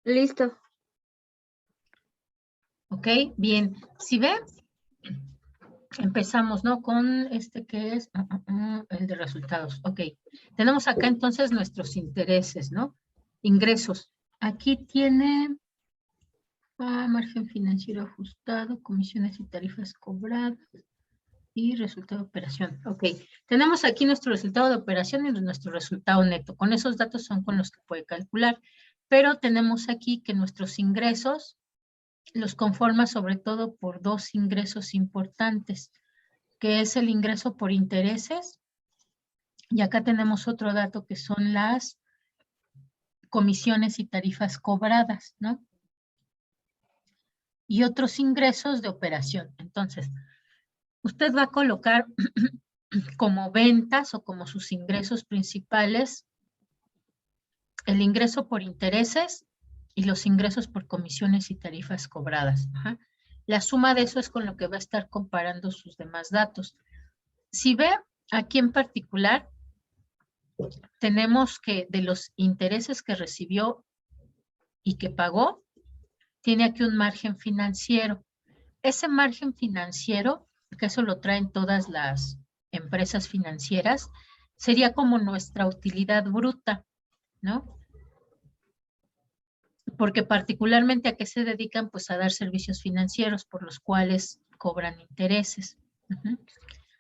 Listo. Ok, bien. Si ve, empezamos, ¿no? Con este que es el de resultados. Ok, tenemos acá entonces nuestros intereses, ¿no? Ingresos. Aquí tiene margen financiero ajustado, comisiones y tarifas cobradas y resultado de operación. Ok, tenemos aquí nuestro resultado de operación y nuestro resultado neto. Con esos datos son con los que puede calcular. Pero tenemos aquí que nuestros ingresos los conforma sobre todo por dos ingresos importantes, que es el ingreso por intereses, y acá tenemos otro dato que son las comisiones y tarifas cobradas, ¿no? Y otros ingresos de operación. Entonces, usted va a colocar como ventas o como sus ingresos principales el ingreso por intereses y los ingresos por comisiones y tarifas cobradas. Ajá. La suma de eso es con lo que va a estar comparando sus demás datos. Si ve, aquí en particular, tenemos que de los intereses que recibió y que pagó, tiene aquí un margen financiero. Ese margen financiero, que eso lo traen todas las empresas financieras, sería como nuestra utilidad bruta, ¿no? Porque particularmente a qué se dedican, pues a dar servicios financieros por los cuales cobran intereses.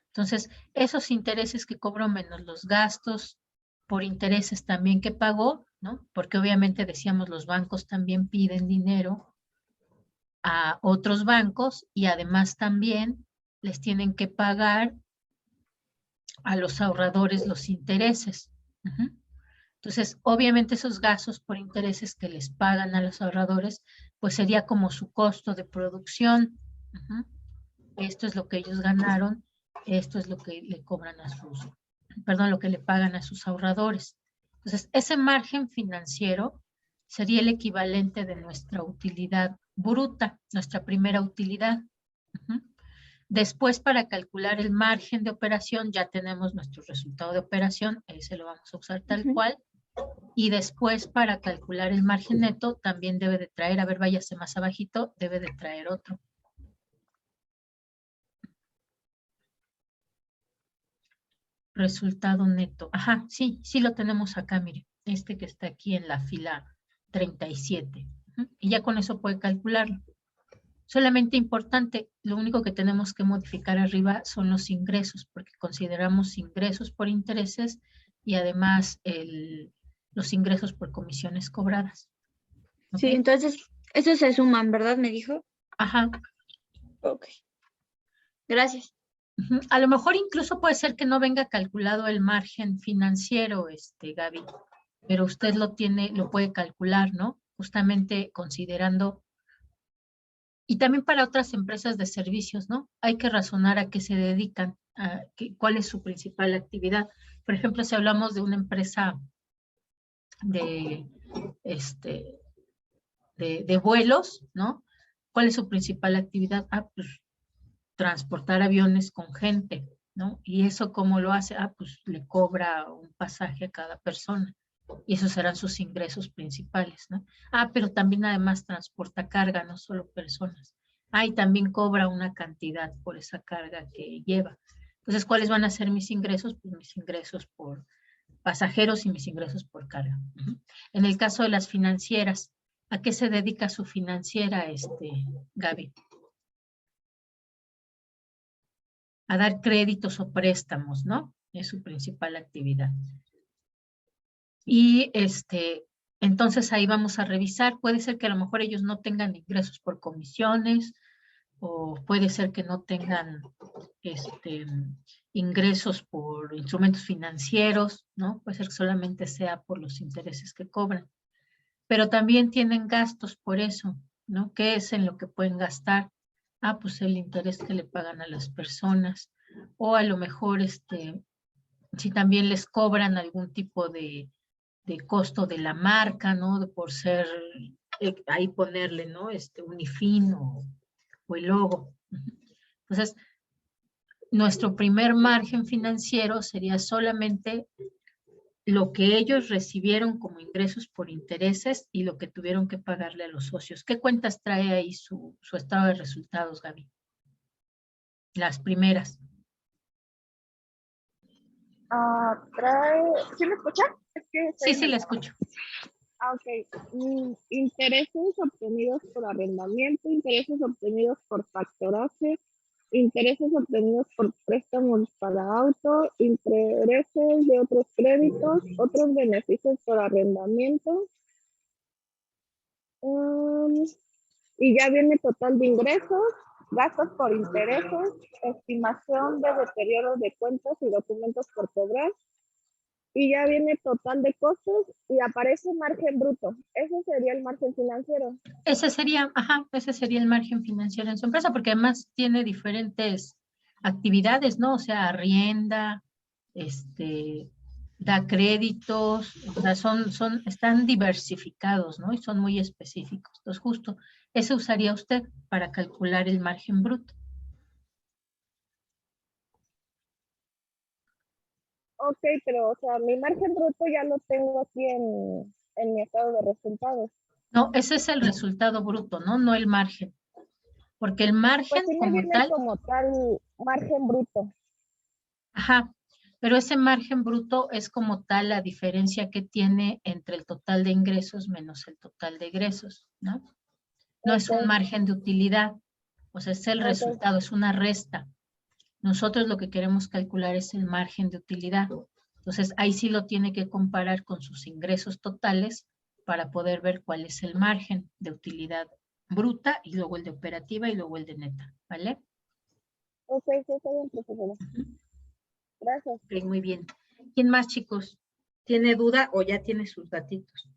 Entonces, esos intereses que cobró menos los gastos por intereses también que pagó, ¿no? Porque obviamente decíamos los bancos también piden dinero a otros bancos y además también les tienen que pagar a los ahorradores los intereses. Entonces, obviamente esos gastos por intereses que les pagan a los ahorradores, pues sería como su costo de producción. Esto es lo que ellos ganaron, esto es lo que le cobran a sus, perdón, lo que le pagan a sus ahorradores. Entonces, ese margen financiero sería el equivalente de nuestra utilidad bruta, nuestra primera utilidad. Después, para calcular el margen de operación, ya tenemos nuestro resultado de operación, ese lo vamos a usar tal cual. Y después, para calcular el margen neto, también debe de traer, a ver, váyase más abajito, debe de traer otro. Resultado neto. Ajá, sí, sí lo tenemos acá, mire. Este que está aquí en la fila 37. Y ya con eso puede calcularlo. Solamente importante, lo único que tenemos que modificar arriba son los ingresos, porque consideramos ingresos por intereses y además los ingresos por comisiones cobradas. ¿Ok? Sí, entonces, esos se suman, ¿verdad? Me dijo. Ajá. Ok. Gracias. A lo mejor incluso puede ser que no venga calculado el margen financiero, Gaby, pero usted lo tiene, lo puede calcular, ¿no? Justamente considerando, y también para otras empresas de servicios, ¿no? Hay que razonar a qué se dedican, cuál es su principal actividad. Por ejemplo, si hablamos de una empresa de, de vuelos, ¿no? ¿Cuál es su principal actividad? Pues transportar aviones con gente, ¿no? Y eso cómo lo hace, pues le cobra un pasaje a cada persona y esos serán sus ingresos principales, ¿no? Pero también además transporta carga, no solo personas. Y también cobra una cantidad por esa carga que lleva. Entonces, ¿cuáles van a ser mis ingresos? Pues mis ingresos por pasajeros y mis ingresos por carga. En el caso de las financieras, ¿a qué se dedica su financiera, Gaby? A dar créditos o préstamos, ¿no? Es su principal actividad. Y entonces ahí vamos a revisar. Puede ser que a lo mejor ellos no tengan ingresos por comisiones, o puede ser que no tengan ingresos por instrumentos financieros, ¿no? Puede ser que solamente sea por los intereses que cobran. Pero también tienen gastos por eso, ¿no? ¿Qué es en lo que pueden gastar? Ah, pues el interés que le pagan a las personas. O a lo mejor, si también les cobran algún tipo de costo de la marca, ¿no? De por ser, ahí ponerle, ¿no? Unifin o el logo. Entonces, nuestro primer margen financiero sería solamente lo que ellos recibieron como ingresos por intereses y lo que tuvieron que pagarle a los socios. ¿Qué cuentas trae ahí su estado de resultados, Gaby? Las primeras. ¿Sí me escuchan? Es que estoy Sí, en sí, el la trabajo. escucho. Ok. Intereses obtenidos por arrendamiento, intereses obtenidos por factoraje, intereses obtenidos por préstamos para auto, intereses de otros créditos, otros beneficios por arrendamiento. Y ya viene total de ingresos, gastos por intereses, estimación de deterioro de cuentas y documentos por cobrar. Y ya viene total de costos y aparece margen bruto. Ese sería el margen financiero. Ese sería el margen financiero en su empresa, porque además tiene diferentes actividades, ¿no? O sea, arrienda, da créditos, o sea, están diversificados, ¿no? Y son muy específicos. Entonces, justo, ese usaría usted para calcular el margen bruto. Ok, pero o sea, mi margen bruto ya lo tengo aquí en mi estado de resultados. No, ese es el resultado bruto, ¿no? No el margen. Porque el margen Pues sí me como viene tal, como tal margen bruto. ajá, pero ese margen bruto es como tal la diferencia que tiene entre el total de ingresos menos el total de egresos, ¿no? No es un Ok, margen de utilidad, o sea, es el ok. resultado, es una resta. Nosotros lo que queremos calcular es el margen de utilidad. Entonces, ahí sí lo tiene que comparar con sus ingresos totales para poder ver cuál es el margen de utilidad bruta y luego el de operativa y luego el de neta, ¿vale? Ok, sí, está bien, profesora. Gracias. Ok, muy bien. ¿Quién más, chicos? ¿Tiene duda o ya tiene sus datitos?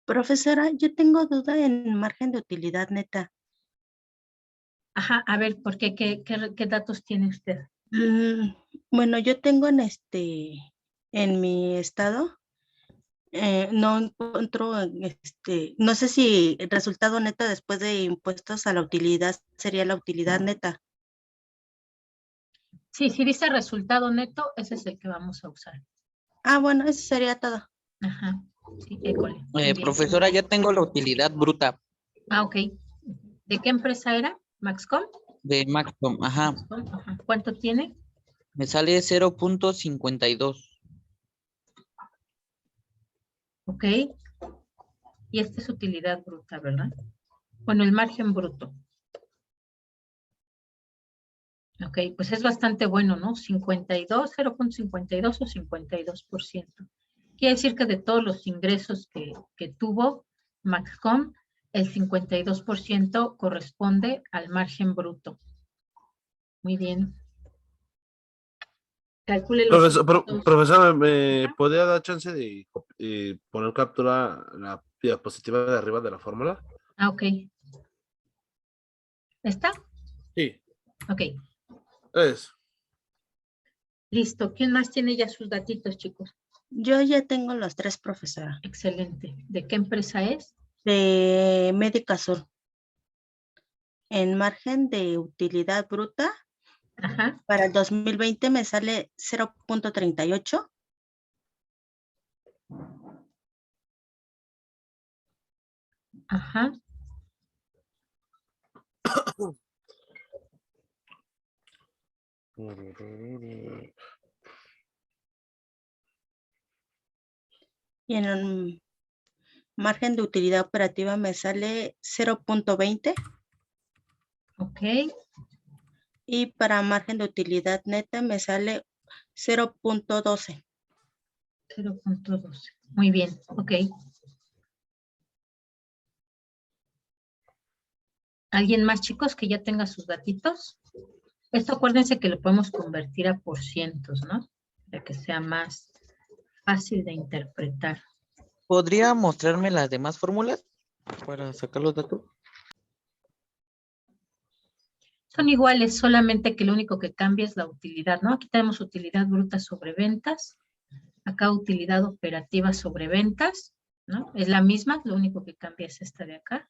Profesora, yo tengo duda en margen de utilidad neta. Ajá, a ver, ¿por qué? ¿Qué datos tiene usted? Bueno, yo tengo en mi estado, no encuentro, no sé si el resultado neto después de impuestos a la utilidad sería la utilidad neta. Sí, si dice resultado neto, ese es el que vamos a usar. Ah, bueno, eso sería todo. Ajá, sí, école. Muy bien. Profesora, ya tengo la utilidad bruta Ah, ok. ¿De qué empresa era? ¿Maxcom? de Maxcom. Ajá, Ajá. ¿Cuánto tiene? me sale 0.52. Ok. Y esta es utilidad bruta, ¿verdad? Bueno, el margen bruto. Ok, pues es bastante bueno, ¿no? 52, 0.52 o 52%. Quiere decir que de todos los ingresos que tuvo Maxcom, el 52% corresponde al margen bruto. Muy bien. Calcule los costos. Profesora, ¿me podría dar chance de poner captura la diapositiva de arriba de la fórmula? Ah, ok. ¿Está? Sí, Ok. es. Listo. ¿Quién más tiene ya sus datitos, chicos? Yo ya tengo los tres, profesora. Excelente. ¿De qué empresa es? De Médica Sur. En margen de utilidad bruta, Ajá. para el 2020 me sale 0.38. Ajá. Y en el margen de utilidad operativa me sale 0.20. Ok. Y para margen de utilidad neta me sale 0.12. 0.12. Muy bien, ok. ¿Alguien más, chicos, que ya tenga sus datitos? Esto acuérdense que lo podemos convertir a porcientos, ¿no? Para que sea más fácil de interpretar. ¿Podría mostrarme las demás fórmulas para sacar los datos? Son iguales, solamente que lo único que cambia es la utilidad, ¿no? Aquí tenemos utilidad bruta sobre ventas, acá utilidad operativa sobre ventas, ¿no? Es la misma, lo único que cambia es esta de acá.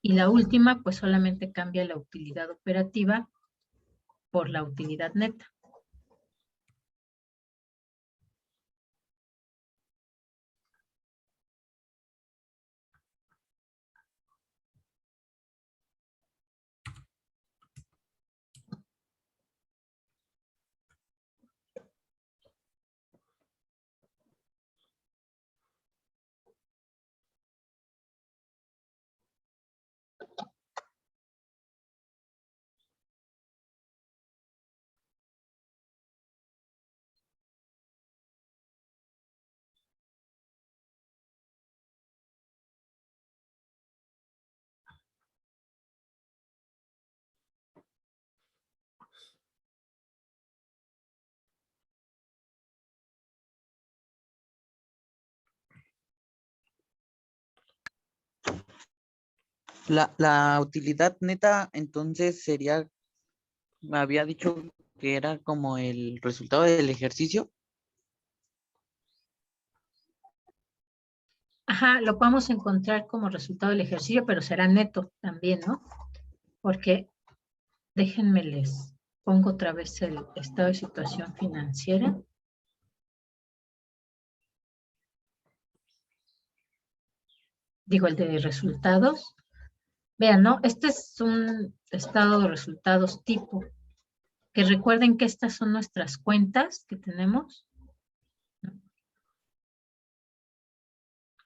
Y la última, pues solamente cambia la utilidad operativa por la utilidad neta. La utilidad neta, entonces sería, me había dicho que era como el resultado del ejercicio. Ajá, lo podemos encontrar como resultado del ejercicio, pero será neto también, ¿no? Porque, déjenme les pongo otra vez el estado de situación financiera. Digo, el de resultados. Vean, ¿no? Este es un estado de resultados tipo, que recuerden que estas son nuestras cuentas que tenemos, ¿no?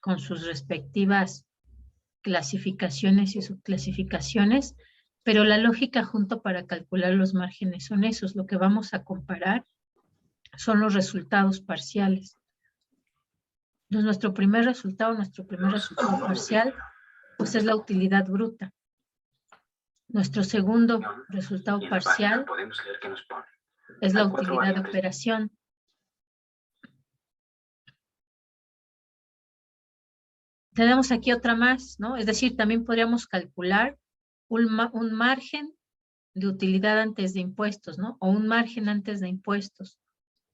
Con sus respectivas clasificaciones y subclasificaciones, pero la lógica junto para calcular los márgenes son esos. Lo que vamos a comparar son los resultados parciales. Entonces, nuestro primer resultado parcial, pues es la utilidad bruta. Nuestro segundo resultado parcial es la utilidad de operación. Tenemos aquí otra más, ¿no? Es decir, también podríamos calcular un margen de utilidad antes de impuestos, ¿no? O un margen antes de impuestos.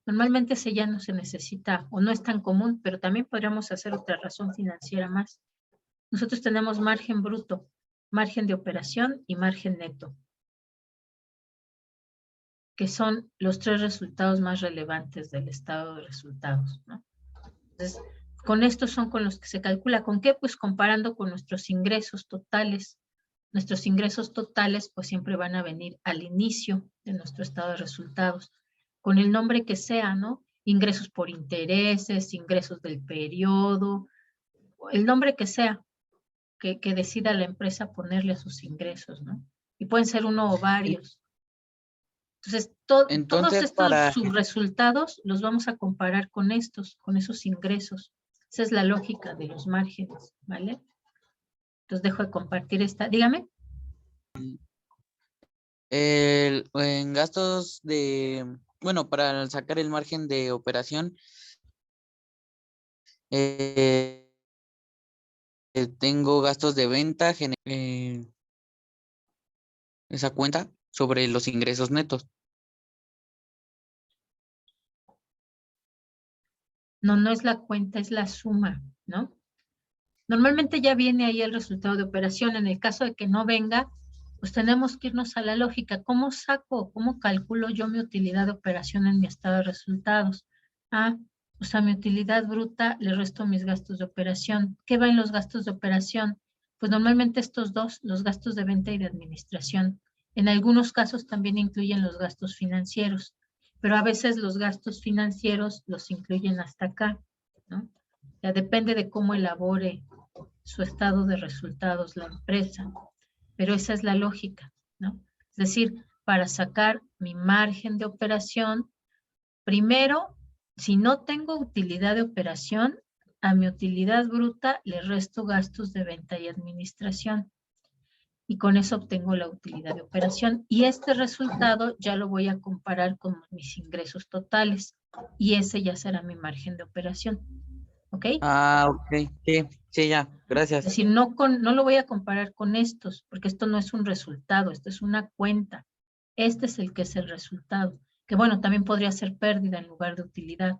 Normalmente ese ya no se necesita o no es tan común, pero también podríamos hacer otra razón financiera más. Nosotros tenemos margen bruto, margen de operación y margen neto, que son los tres resultados más relevantes del estado de resultados, ¿no? Entonces, con estos son con los que se calcula. ¿Con qué? Pues comparando con nuestros ingresos totales. Nuestros ingresos totales pues siempre van a venir al inicio de nuestro estado de resultados, con el nombre que sea, ¿no? Ingresos por intereses, ingresos del periodo, el nombre que sea, que decida la empresa ponerle a sus ingresos, ¿no? Y pueden ser uno o varios. Entonces, todos Entonces, estos subresultados los vamos a comparar con esos ingresos. Esa es la lógica de los márgenes, ¿vale? Entonces, dejo de compartir esta. Dígame. En gastos de, bueno, para sacar el margen de operación, tengo gastos de venta, esa cuenta sobre los ingresos netos. No, no es la cuenta, es la suma, ¿no? Normalmente ya viene ahí el resultado de operación. En el caso de que no venga, pues tenemos que irnos a la lógica. ¿Cómo saco, cómo calculo yo mi utilidad de operación en mi estado de resultados? O sea, mi utilidad bruta le resto mis gastos de operación. ¿Qué va en los gastos de operación? Pues normalmente estos dos, los gastos de venta y de administración. En algunos casos también incluyen los gastos financieros, pero a veces los gastos financieros los incluyen hasta acá, ¿no? Ya depende de cómo elabore su estado de resultados la empresa, pero esa es la lógica, ¿no? Es decir, para sacar mi margen de operación, primero Si no tengo utilidad de operación, a mi utilidad bruta le resto gastos de venta y administración. Y con eso obtengo la utilidad de operación. Y este resultado ya lo voy a comparar con mis ingresos totales. Y ese ya será mi margen de operación. ¿Ok? Ah, ok. Sí, ya. Es Gracias. decir, no lo voy a comparar con estos, porque esto no es un resultado, esto es una cuenta. Este es el que es el resultado. Que bueno, también podría ser pérdida en lugar de utilidad.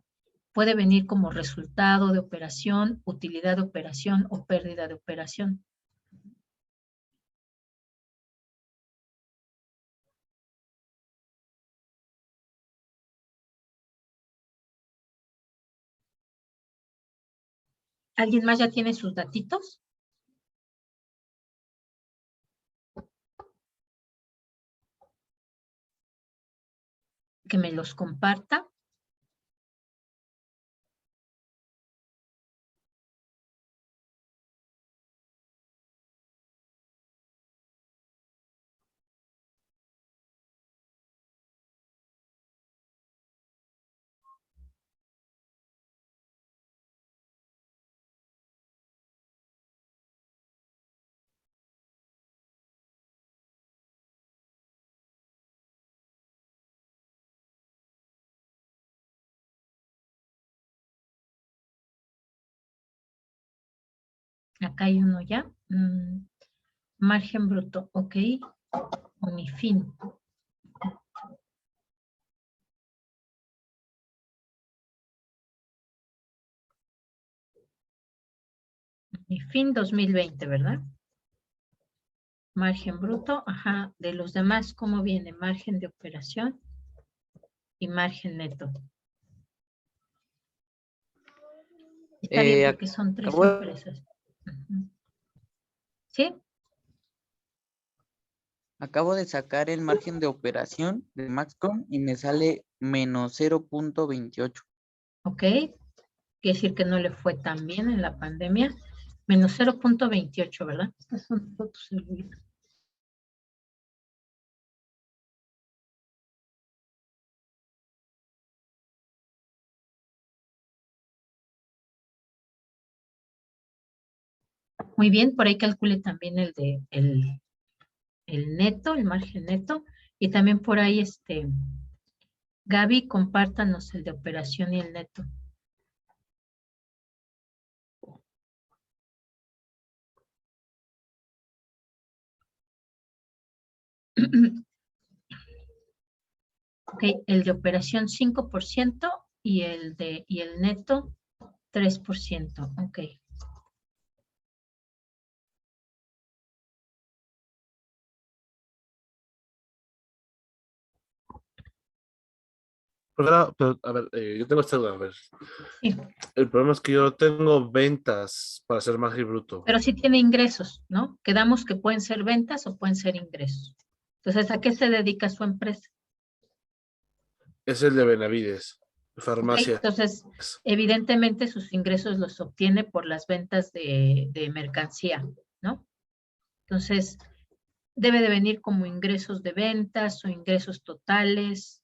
Puede venir como resultado de operación, utilidad de operación o pérdida de operación. ¿Alguien más ya tiene sus datitos? Que me los comparta. Acá hay uno ya. Margen bruto, ok. Unifin. Unifin 2020, ¿verdad? Margen bruto, ajá. De los demás, ¿cómo viene? Margen de operación y margen neto. Está bien porque son 3 acabo- empresas. Ujú. ¿Sí? Acabo de sacar el margen de operación de Maxcom y me sale menos 0.28. Ok. Quiere decir que no le fue tan bien en la pandemia. Menos 0.28, ¿verdad? Estas son fotos del video. Muy bien, por ahí calcule también el neto, el margen neto. Y también por ahí, Gaby, compártanos el de operación y el neto. Ok, el de operación 5% y el neto 3%. Ok. Pero, a ver, yo tengo esta duda, a ver. Sí, El problema es que yo no tengo ventas para hacer margen bruto. pero sí tiene ingresos, ¿no? Quedamos que pueden ser ventas o pueden ser ingresos. Entonces, ¿a qué se dedica su empresa? Es el de Benavides, Ok, farmacia. entonces, evidentemente sus ingresos los obtiene por las ventas de mercancía, ¿no? Entonces, debe de venir como ingresos de ventas o ingresos totales.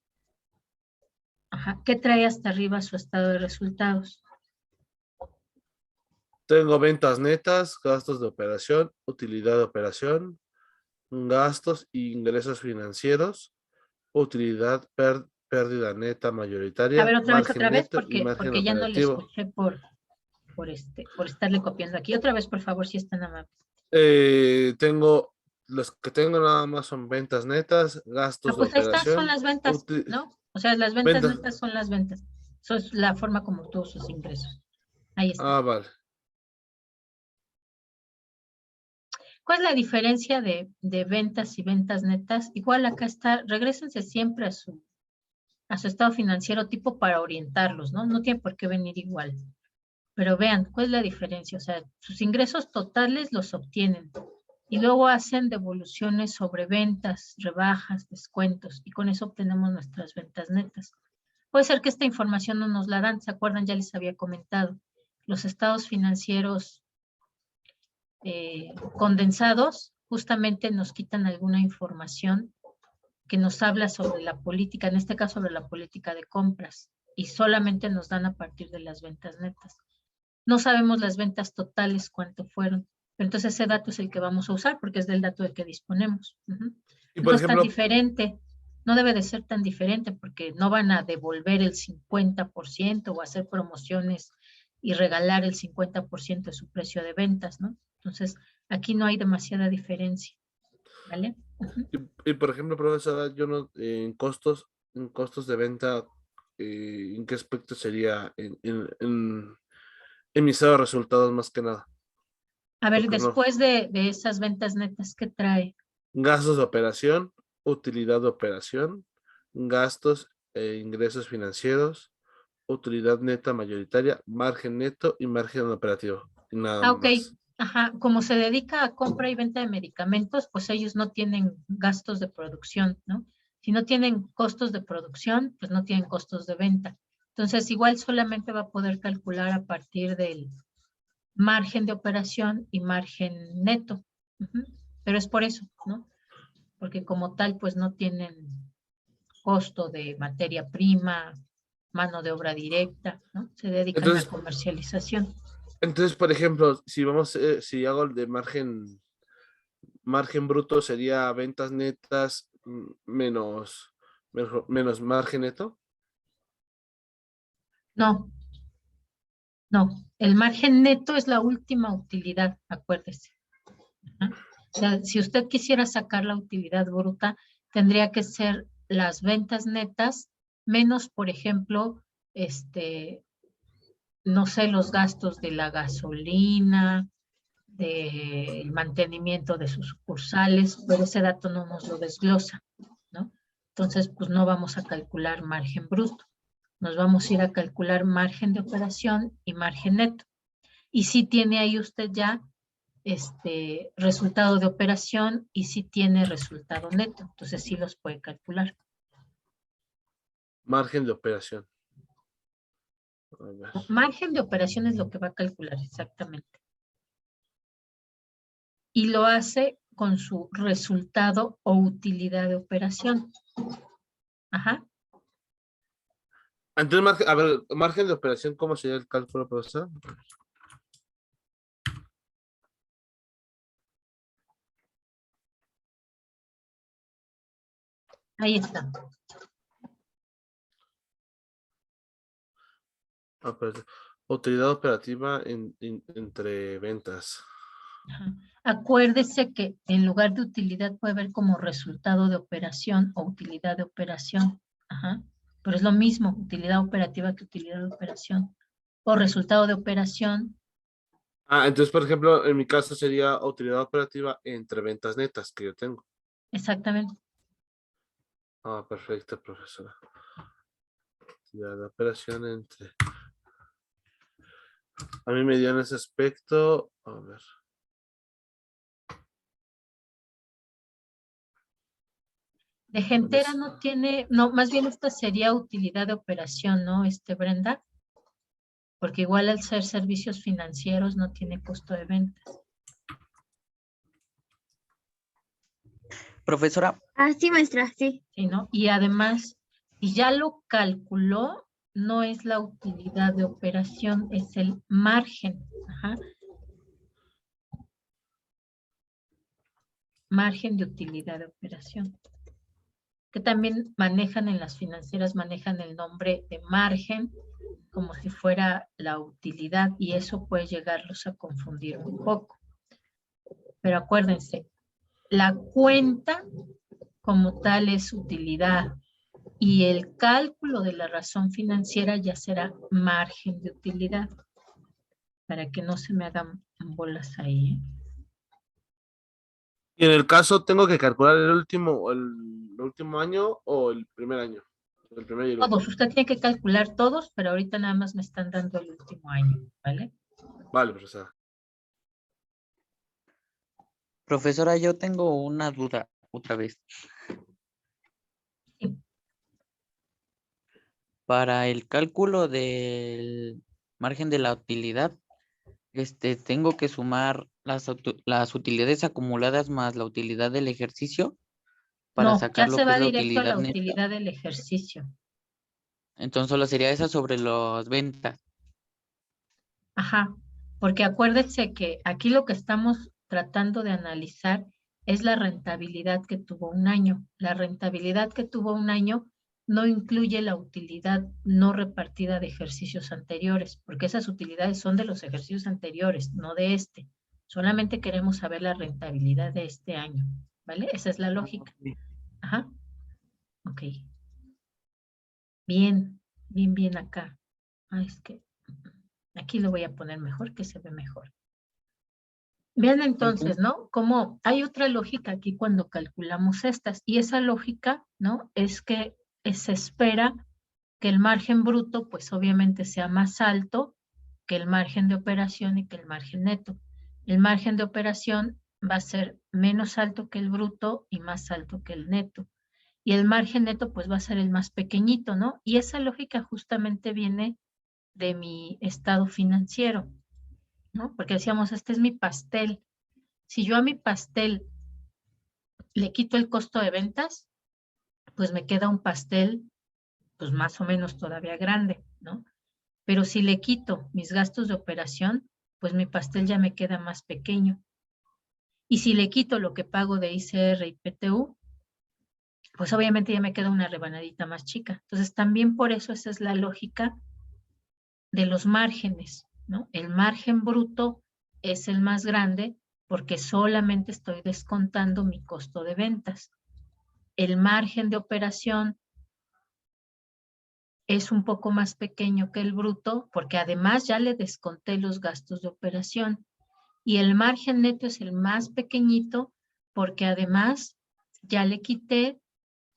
Ajá. ¿Qué trae hasta arriba su estado de resultados? Tengo ventas netas, gastos de operación, utilidad de operación, gastos e ingresos financieros, utilidad, pérdida neta A mayoritaria, ver, margen otra vez, neto y margen porque ya no le operativo. escuché por estarle copiando aquí. Otra vez, por favor, si están amables. Los que tengo nada más son ventas netas, Ah, gastos de pues ahí están, son operación, las ventas, ¿no? O sea, las ventas ventas. netas son las ventas. Eso es la forma como obtuvo sus ingresos. Ahí está. Ah, vale. ¿Cuál es la diferencia de ventas y ventas netas? Igual acá está, regrésense siempre a su estado financiero tipo para orientarlos, ¿no? No tiene por qué venir igual. Pero vean, ¿cuál es la diferencia? O sea, sus ingresos totales los obtienen y luego hacen devoluciones sobre ventas, rebajas, descuentos y con eso obtenemos nuestras ventas netas. Puede ser que esta información no nos la dan, ¿se acuerdan? Ya les había comentado. Los estados financieros condensados justamente nos quitan alguna información que nos habla sobre la política, en este caso sobre la política de compras. y solamente nos dan a partir de las ventas netas. No sabemos las ventas totales cuánto fueron, pero entonces ese dato es el que vamos a usar porque es del dato del que disponemos. Y por No es tan ejemplo, diferente, no debe de ser tan diferente porque no van a devolver el 50% o hacer promociones y regalar el 50% de su precio de ventas, ¿no? Entonces, aquí no hay demasiada diferencia, ¿vale? y por ejemplo, profesora, yo no, en costos de venta, ¿en qué aspecto sería en mi estado de resultados más que nada? A ver, Porque no, después de esas ventas netas, ¿qué trae? gastos de operación, utilidad de operación, gastos e ingresos financieros, utilidad neta mayoritaria, margen neto y margen operativo. Y nada Ok, más. ajá, como se dedica a compra y venta de medicamentos, pues ellos no tienen gastos de producción, ¿no? Si no tienen costos de producción, pues no tienen costos de venta. Entonces, igual solamente va a poder calcular a partir del margen de operación y margen neto. Pero es por eso, ¿no? Porque como tal, pues no tienen costo de materia prima, mano de obra directa, ¿no? Se dedican a Entonces, la comercialización. por ejemplo, si hago el de margen bruto sería ventas netas menos margen neto. No, no, el margen neto es la última utilidad, acuérdese. O sea, si usted quisiera sacar la utilidad bruta, tendría que ser las ventas netas menos, por ejemplo, no sé, los gastos de la gasolina, del mantenimiento de sus sucursales, pero ese dato no nos lo desglosa, ¿no? Entonces, pues no vamos a calcular margen bruto. Nos vamos a ir a calcular margen de operación y margen neto. Y sí tiene ahí usted ya resultado de operación y sí tiene resultado neto. Entonces sí los puede calcular. Margen de operación. A ver. Margen de operación es lo que va a calcular exactamente. Y lo hace con su resultado o utilidad de operación. Ajá. Entonces, a ver, margen de operación, ¿cómo sería el cálculo, profesor? Ahí está. Utilidad operativa entre ventas. Ajá. Acuérdese que en lugar de utilidad puede ver como resultado de operación o utilidad de operación. Ajá. Pero es lo mismo, utilidad operativa que utilidad de operación. O resultado de operación. Entonces, por ejemplo, en mi caso sería utilidad operativa entre ventas netas que yo tengo. Exactamente. Perfecto, profesora. Utilidad de operación entre. A mí me dio en ese aspecto. A ver. De Gentera no tiene, no, más bien esta sería utilidad de operación, ¿no, Brenda? Porque igual al ser servicios financieros no tiene costo de ventas. Profesora, Sí, maestra, sí. Sí, ¿no? Y además, si ya lo calculó, no es la utilidad de operación, es el margen. Ajá. Margen de utilidad de operación. Que también manejan en las financieras, manejan el nombre de margen como si fuera la utilidad y eso puede llegarlos a confundir un poco. Pero acuérdense, la cuenta como tal es utilidad y el cálculo de la razón financiera ya será margen de utilidad, para que no se me hagan bolas ahí, ¿eh? Y en el caso, ¿tengo que calcular el último año o el primer año? El primer y el Todos, último. usted tiene que calcular todos, pero ahorita nada más me están dando el último año, ¿vale? Vale, profesora. profesora, yo tengo una duda otra vez. Sí. Para el cálculo del margen de la utilidad, tengo que sumar las utilidades acumuladas más la utilidad del ejercicio para No, sacar ya lo se que va es la directo a utilidad la neta. utilidad del ejercicio. Entonces solo sería esa sobre las ventas. Ajá, porque acuérdense que aquí lo que estamos tratando de analizar es la rentabilidad que tuvo un año. La rentabilidad que tuvo un año no incluye la utilidad no repartida de ejercicios anteriores, porque esas utilidades son de los ejercicios anteriores, no de este. Solamente queremos saber la rentabilidad de este año, ¿vale? Esa es la lógica. Ajá, ok. Bien, bien acá. Ah, es que aquí lo voy a poner mejor, que se ve mejor. Vean entonces, ¿no? Como hay otra lógica aquí cuando calculamos estas, y esa lógica, ¿no? Es que se espera que el margen bruto, pues obviamente sea más alto que el margen de operación y que el margen neto. El margen de operación va a ser menos alto que el bruto y más alto que el neto. Y el margen neto, pues va a ser el más pequeñito, ¿no? Y esa lógica justamente viene de mi estado financiero, ¿no? Porque decíamos, este es mi pastel. Si yo a mi pastel le quito el costo de ventas, pues me queda un pastel, pues más o menos todavía grande, ¿no? Pero si le quito mis gastos de operación, pues mi pastel ya me queda más pequeño. Y si le quito lo que pago de ICR y PTU, pues obviamente ya me queda una rebanadita más chica. Entonces también por eso esa es la lógica de los márgenes, ¿no? El margen bruto es el más grande porque solamente estoy descontando mi costo de ventas. El margen de operación es un poco más pequeño que el bruto porque además ya le desconté los gastos de operación. Y el margen neto es el más pequeñito porque además ya le quité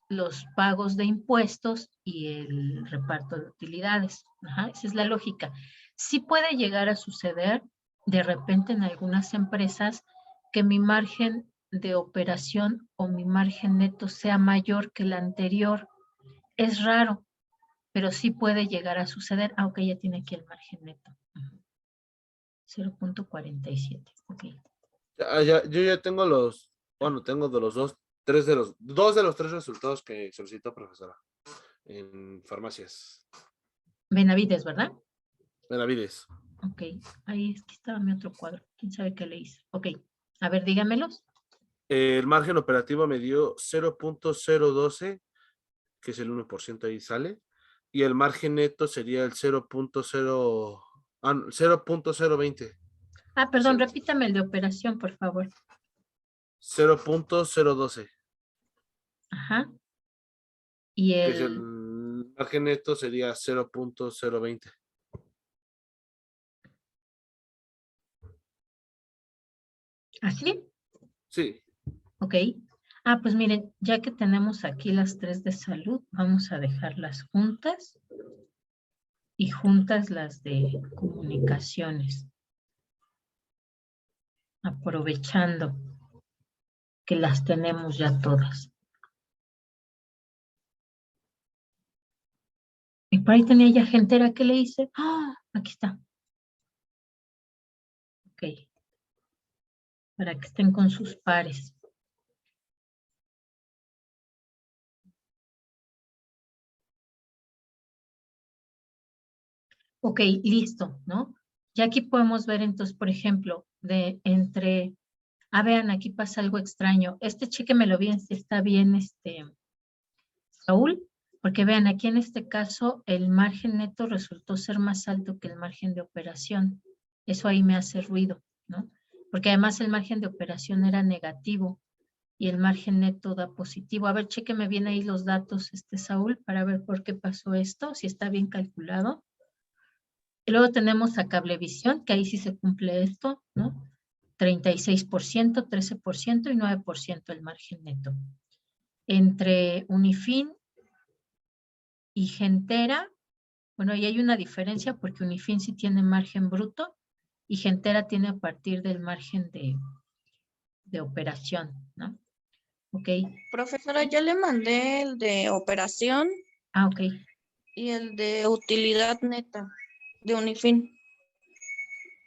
los pagos de impuestos y el reparto de utilidades. Ajá, esa es la lógica. Sí puede llegar a suceder de repente en algunas empresas que mi margen de operación o mi margen neto sea mayor que el anterior. Es raro, pero sí puede llegar a suceder, aunque ya tiene aquí el margen neto. 0.47. Ok. Yo ya tengo tengo de los dos de los tres resultados que solicitó profesora en farmacias. Benavides, ¿verdad? Benavides. Ok. Ahí es que estaba mi otro cuadro. ¿Quién sabe qué le hice? Ok. A ver, dígamelos. El margen operativo me dio 0.012, que es el 1% ahí sale, y el margen neto sería el 0.020. Ah, perdón, repítame el de operación, por favor. 0.012, Ajá. Y que es el el... margen neto sería 0.020. ¿Así? Sí, Ok. Ah, pues miren, ya que tenemos aquí las tres de salud, vamos a dejarlas juntas y juntas las de comunicaciones, aprovechando que las tenemos ya todas. Y por ahí tenía ya gentera que le hice. Ah, aquí está. Ok. Para que estén con sus pares. Ok, listo, ¿no? Ya aquí podemos ver entonces, por ejemplo, vean, aquí pasa algo extraño. Este chéquemelo bien, si está bien, Saúl, porque vean, aquí en este caso el margen neto resultó ser más alto que el margen de operación. Eso ahí me hace ruido, ¿no? Porque además el margen de operación era negativo y el margen neto da positivo. A ver, chéqueme bien ahí los datos, Saúl, para ver por qué pasó esto, si está bien calculado. Y luego tenemos a Cablevisión, que ahí sí se cumple esto, ¿no? 36%, 13% y 9% el margen neto. Entre Unifin y Gentera, bueno, ahí hay una diferencia porque Unifin sí tiene margen bruto y Gentera tiene a partir del margen de operación, ¿no? Ok. Profesora, ya le mandé el de operación Ah, ok. y el de utilidad neta de Unifin.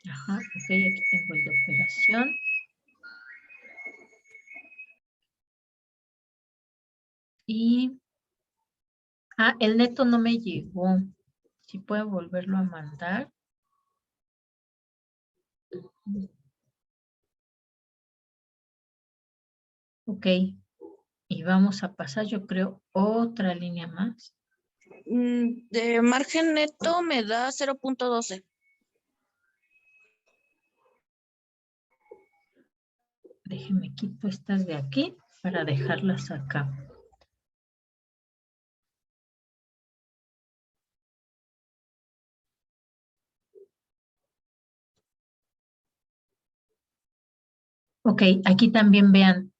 Ajá, ok, aquí tengo el de operación. Y Ah, el neto no me llegó. Si puedo volverlo a mandar. Ok. Y vamos a pasar, yo creo, otra línea más. De margen neto me da 0.12. Déjenme quito estas de aquí para dejarlas acá. Ok, aquí también vean,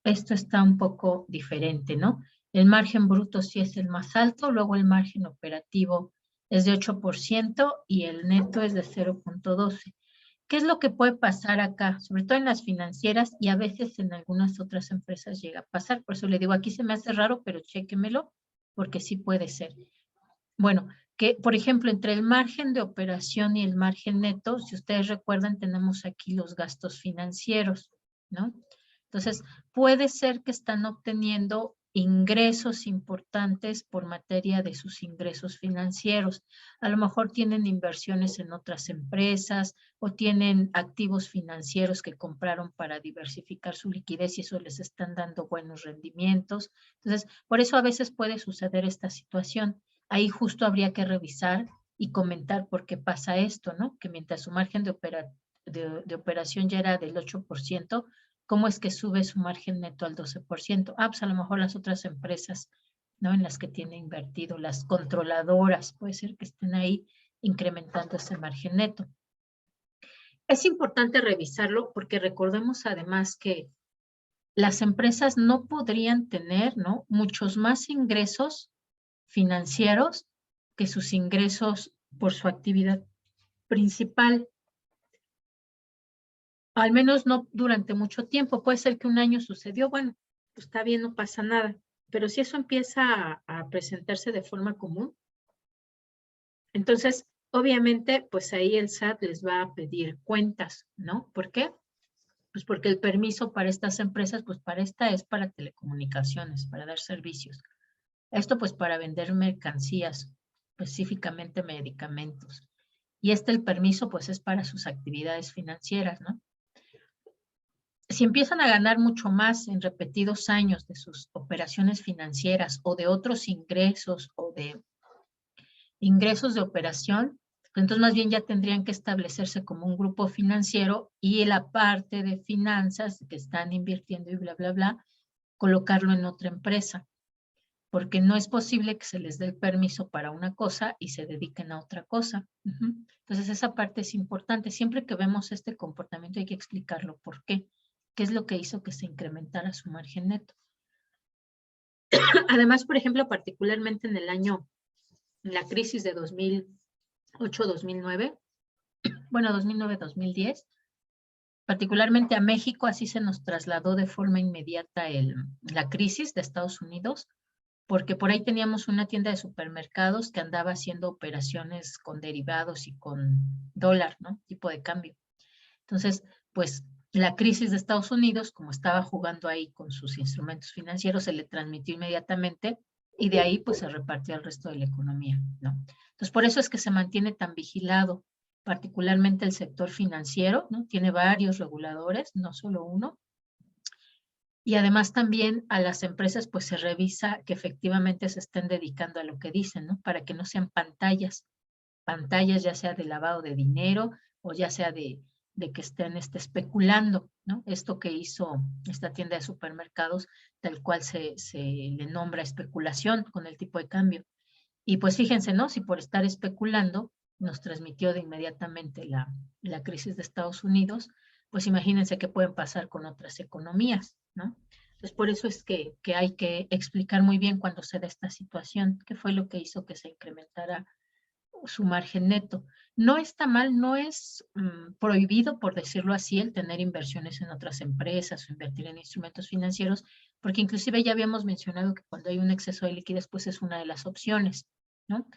esto está un poco diferente, ¿no? El margen bruto sí es el más alto, luego el margen operativo es de 8% y el neto es de 0.12. ¿Qué es lo que puede pasar acá? Sobre todo en las financieras y a veces en algunas otras empresas llega a pasar. Por eso le digo, aquí se me hace raro, pero chéquemelo, porque sí puede ser. Bueno, que por ejemplo, entre el margen de operación y el margen neto, si ustedes recuerdan, tenemos aquí los gastos financieros, ¿no? Entonces, puede ser que están obteniendo ingresos importantes por materia de sus ingresos financieros. A lo mejor tienen inversiones en otras empresas o tienen activos financieros que compraron para diversificar su liquidez y eso les están dando buenos rendimientos. Entonces, por eso a veces puede suceder esta situación. Ahí justo habría que revisar y comentar por qué pasa esto, ¿no? Que mientras su margen de operación ya era del 8%, ¿cómo es que sube su margen neto al 12%? Ah, pues a lo mejor las otras empresas, ¿no? En las que tiene invertido, las controladoras, puede ser que estén ahí incrementando ese margen neto. Es importante revisarlo porque recordemos además que las empresas no podrían tener, ¿no? Muchos más ingresos financieros que sus ingresos por su actividad principal. Al menos no durante mucho tiempo. Puede ser que un año sucedió, bueno, pues está bien, no pasa nada. Pero si eso empieza a presentarse de forma común, entonces, obviamente, pues ahí el SAT les va a pedir cuentas, ¿no? ¿Por qué? Pues porque el permiso para estas empresas, pues para esta es para telecomunicaciones, para dar servicios. Esto pues para vender mercancías, específicamente medicamentos. Y el permiso pues es para sus actividades financieras, ¿no? Si empiezan a ganar mucho más en repetidos años de sus operaciones financieras o de otros ingresos o de ingresos de operación, entonces más bien ya tendrían que establecerse como un grupo financiero y la parte de finanzas que están invirtiendo y bla, bla, bla, colocarlo en otra empresa, porque no es posible que se les dé el permiso para una cosa y se dediquen a otra cosa. Entonces esa parte es importante. Siempre que vemos este comportamiento hay que explicarlo por qué. ¿Qué es lo que hizo que se incrementara su margen neto? Además, por ejemplo, particularmente en el año, en la crisis de 2008-2009, bueno, 2009-2010, particularmente a México, así se nos trasladó de forma inmediata la crisis de Estados Unidos, porque por ahí teníamos una tienda de supermercados que andaba haciendo operaciones con derivados y con dólar, ¿no? Tipo de cambio. Entonces, pues la crisis de Estados Unidos, como estaba jugando ahí con sus instrumentos financieros, se le transmitió inmediatamente y de ahí pues se repartió al resto de la economía, ¿no? Entonces, por eso es que se mantiene tan vigilado, particularmente el sector financiero, ¿no? Tiene varios reguladores, no solo uno. Y además también a las empresas pues se revisa que efectivamente se estén dedicando a lo que dicen, ¿no? Para que no sean pantallas ya sea de lavado de dinero o ya sea de que estén especulando, ¿no? Esto que hizo esta tienda de supermercados, tal cual se le nombra especulación con el tipo de cambio. Y pues fíjense, ¿no? Si por estar especulando nos transmitió de inmediatamente la crisis de Estados Unidos, pues imagínense qué pueden pasar con otras economías, ¿no? Entonces, por eso es que hay que explicar muy bien cuando se da esta situación, qué fue lo que hizo que se incrementara su margen neto. No está mal, no es prohibido, por decirlo así, el tener inversiones en otras empresas o invertir en instrumentos financieros, porque inclusive ya habíamos mencionado que cuando hay un exceso de liquidez, pues es una de las opciones, ¿no?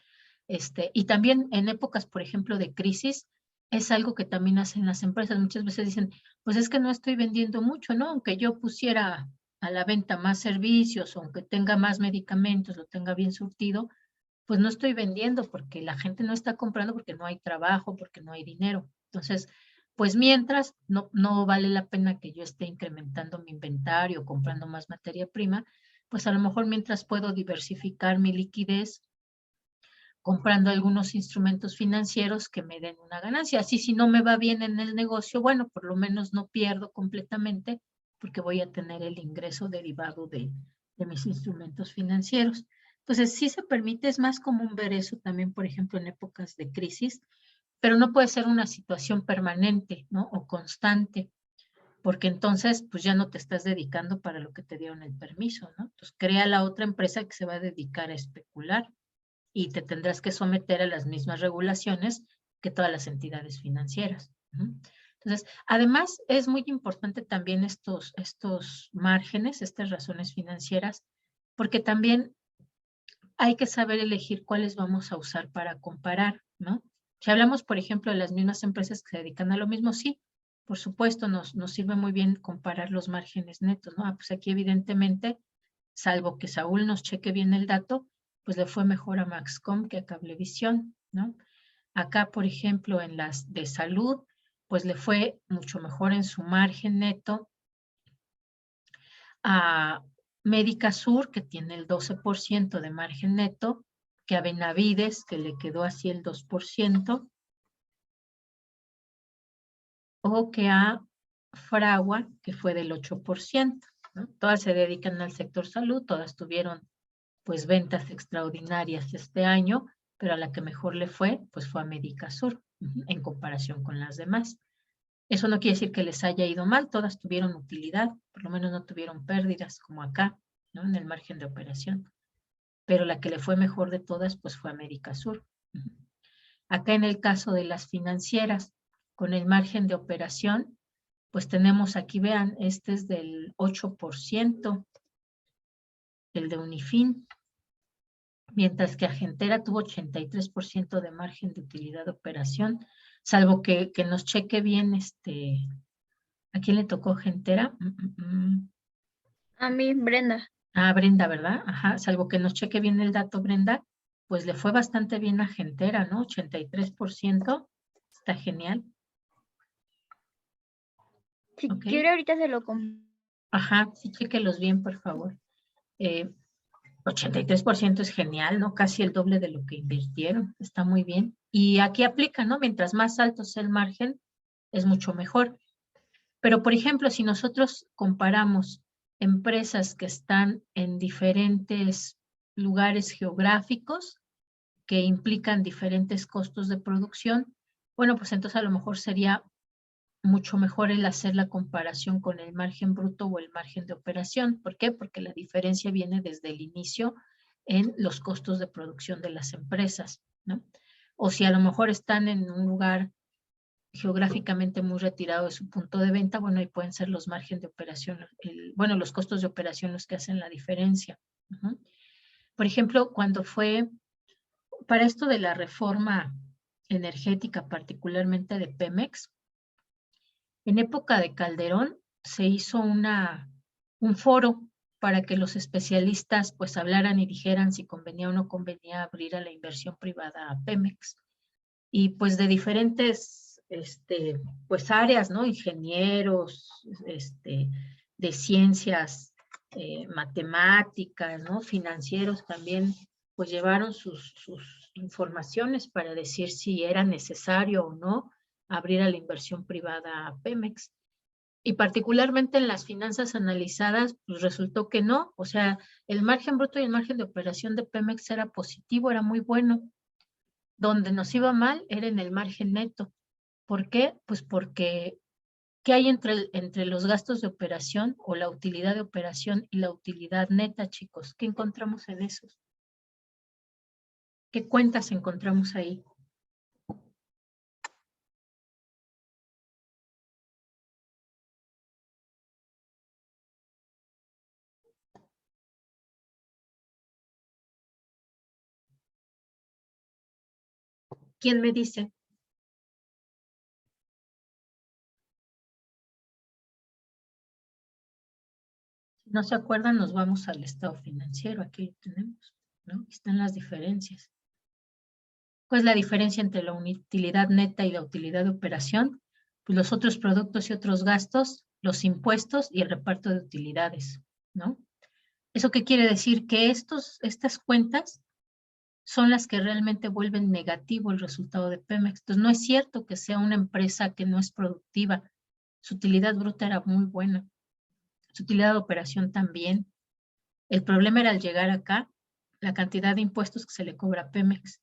Y también en épocas, por ejemplo, de crisis, es algo que también hacen las empresas. Muchas veces dicen, pues es que no estoy vendiendo mucho, ¿no? Aunque yo pusiera a la venta más servicios, aunque tenga más medicamentos, lo tenga bien surtido, pues no estoy vendiendo porque la gente no está comprando porque no hay trabajo, porque no hay dinero. Entonces, pues mientras no vale la pena que yo esté incrementando mi inventario, comprando más materia prima, pues a lo mejor mientras puedo diversificar mi liquidez comprando algunos instrumentos financieros que me den una ganancia. Así si no me va bien en el negocio, bueno, por lo menos no pierdo completamente porque voy a tener el ingreso derivado de mis instrumentos financieros. Entonces, sí se permite, es más común ver eso también, por ejemplo, en épocas de crisis, pero no puede ser una situación permanente, ¿no? O constante, porque entonces, pues ya no te estás dedicando para lo que te dieron el permiso, ¿no? Entonces, crea la otra empresa que se va a dedicar a especular y te tendrás que someter a las mismas regulaciones que todas las entidades financieras. Entonces, además, es muy importante también estos márgenes, estas razones financieras, porque también hay que saber elegir cuáles vamos a usar para comparar, ¿no? Si hablamos, por ejemplo, de las mismas empresas que se dedican a lo mismo, sí, por supuesto, nos sirve muy bien comparar los márgenes netos, ¿no? Pues aquí evidentemente, salvo que Saúl nos cheque bien el dato, pues le fue mejor a Maxcom que a Cablevisión, ¿no? Acá, por ejemplo, en las de salud, pues le fue mucho mejor en su margen neto a Médica Sur, que tiene el 12% de margen neto, que a Benavides, que le quedó así el 2%, o que a Fragua, que fue del 8%, ¿no? Todas se dedican al sector salud, todas tuvieron pues ventas extraordinarias este año, pero a la que mejor le fue, pues fue a Médica Sur, en comparación con las demás. Eso no quiere decir que les haya ido mal, todas tuvieron utilidad, por lo menos no tuvieron pérdidas como acá, ¿no? En el margen de operación. Pero la que le fue mejor de todas, pues fue América Sur. Acá en el caso de las financieras, con el margen de operación, pues tenemos aquí, vean, este es del 8%, el de Unifin, mientras que Argentera tuvo 83% de margen de utilidad de operación, salvo que nos cheque bien ¿a quién le tocó Gentera? A mí, Brenda. Ah, Brenda, ¿verdad? Ajá, salvo que nos cheque bien el dato, Brenda, pues le fue bastante bien a Gentera, ¿no? 83%, está genial. Si Ok. quiere, ahorita se lo Ajá, sí, chéquelos bien, por favor. 83% es genial, ¿no? Casi el doble de lo que invirtieron, está muy bien. Y aquí aplica, ¿no? Mientras más alto sea el margen, es mucho mejor. Pero, por ejemplo, si nosotros comparamos empresas que están en diferentes lugares geográficos que implican diferentes costos de producción, bueno, pues entonces a lo mejor sería mucho mejor el hacer la comparación con el margen bruto o el margen de operación. ¿Por qué? Porque la diferencia viene desde el inicio en los costos de producción de las empresas, ¿no? O si a lo mejor están en un lugar geográficamente muy retirado de su punto de venta, bueno, ahí pueden ser los márgenes de operación, bueno, los costos de operación los que hacen la diferencia. Por ejemplo, cuando fue para esto de la reforma energética, particularmente de Pemex, en época de Calderón se hizo un foro para que los especialistas pues hablaran y dijeran si convenía o no convenía abrir a la inversión privada a Pemex. Y pues de diferentes pues áreas, ¿no? Ingenieros, de ciencias, matemáticas, ¿no? Financieros también, pues llevaron sus informaciones para decir si era necesario o no abrir a la inversión privada a Pemex. Y particularmente en las finanzas analizadas, pues resultó que no, o sea, el margen bruto y el margen de operación de Pemex era positivo, era muy bueno. Donde nos iba mal era en el margen neto. ¿Por qué? Pues porque, ¿qué hay entre los gastos de operación o la utilidad de operación y la utilidad neta, chicos? ¿Qué encontramos en esos? ¿Qué cuentas encontramos ahí? ¿Quién me dice? ¿No se acuerdan? Nos vamos al estado financiero, aquí lo tenemos, ¿no? Están las diferencias. ¿Cuál es la diferencia entre la utilidad neta y la utilidad de operación? Pues los otros productos y otros gastos, los impuestos y el reparto de utilidades, ¿no? ¿Eso qué quiere decir? Que estas cuentas son las que realmente vuelven negativo el resultado de Pemex. Entonces, no es cierto que sea una empresa que no es productiva. Su utilidad bruta era muy buena. Su utilidad de operación también. El problema era al llegar acá, la cantidad de impuestos que se le cobra a Pemex.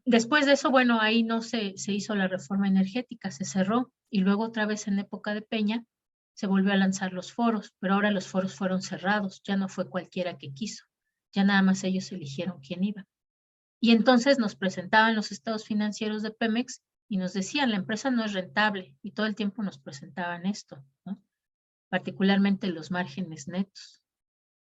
Después de eso, bueno, ahí no se hizo la reforma energética, se cerró y luego otra vez en época de Peña se volvió a lanzar los foros, pero ahora los foros fueron cerrados, ya no fue cualquiera que quiso, ya nada más ellos eligieron quién iba. Y entonces nos presentaban los estados financieros de Pemex y nos decían, la empresa no es rentable y todo el tiempo nos presentaban esto, ¿no? Particularmente los márgenes netos.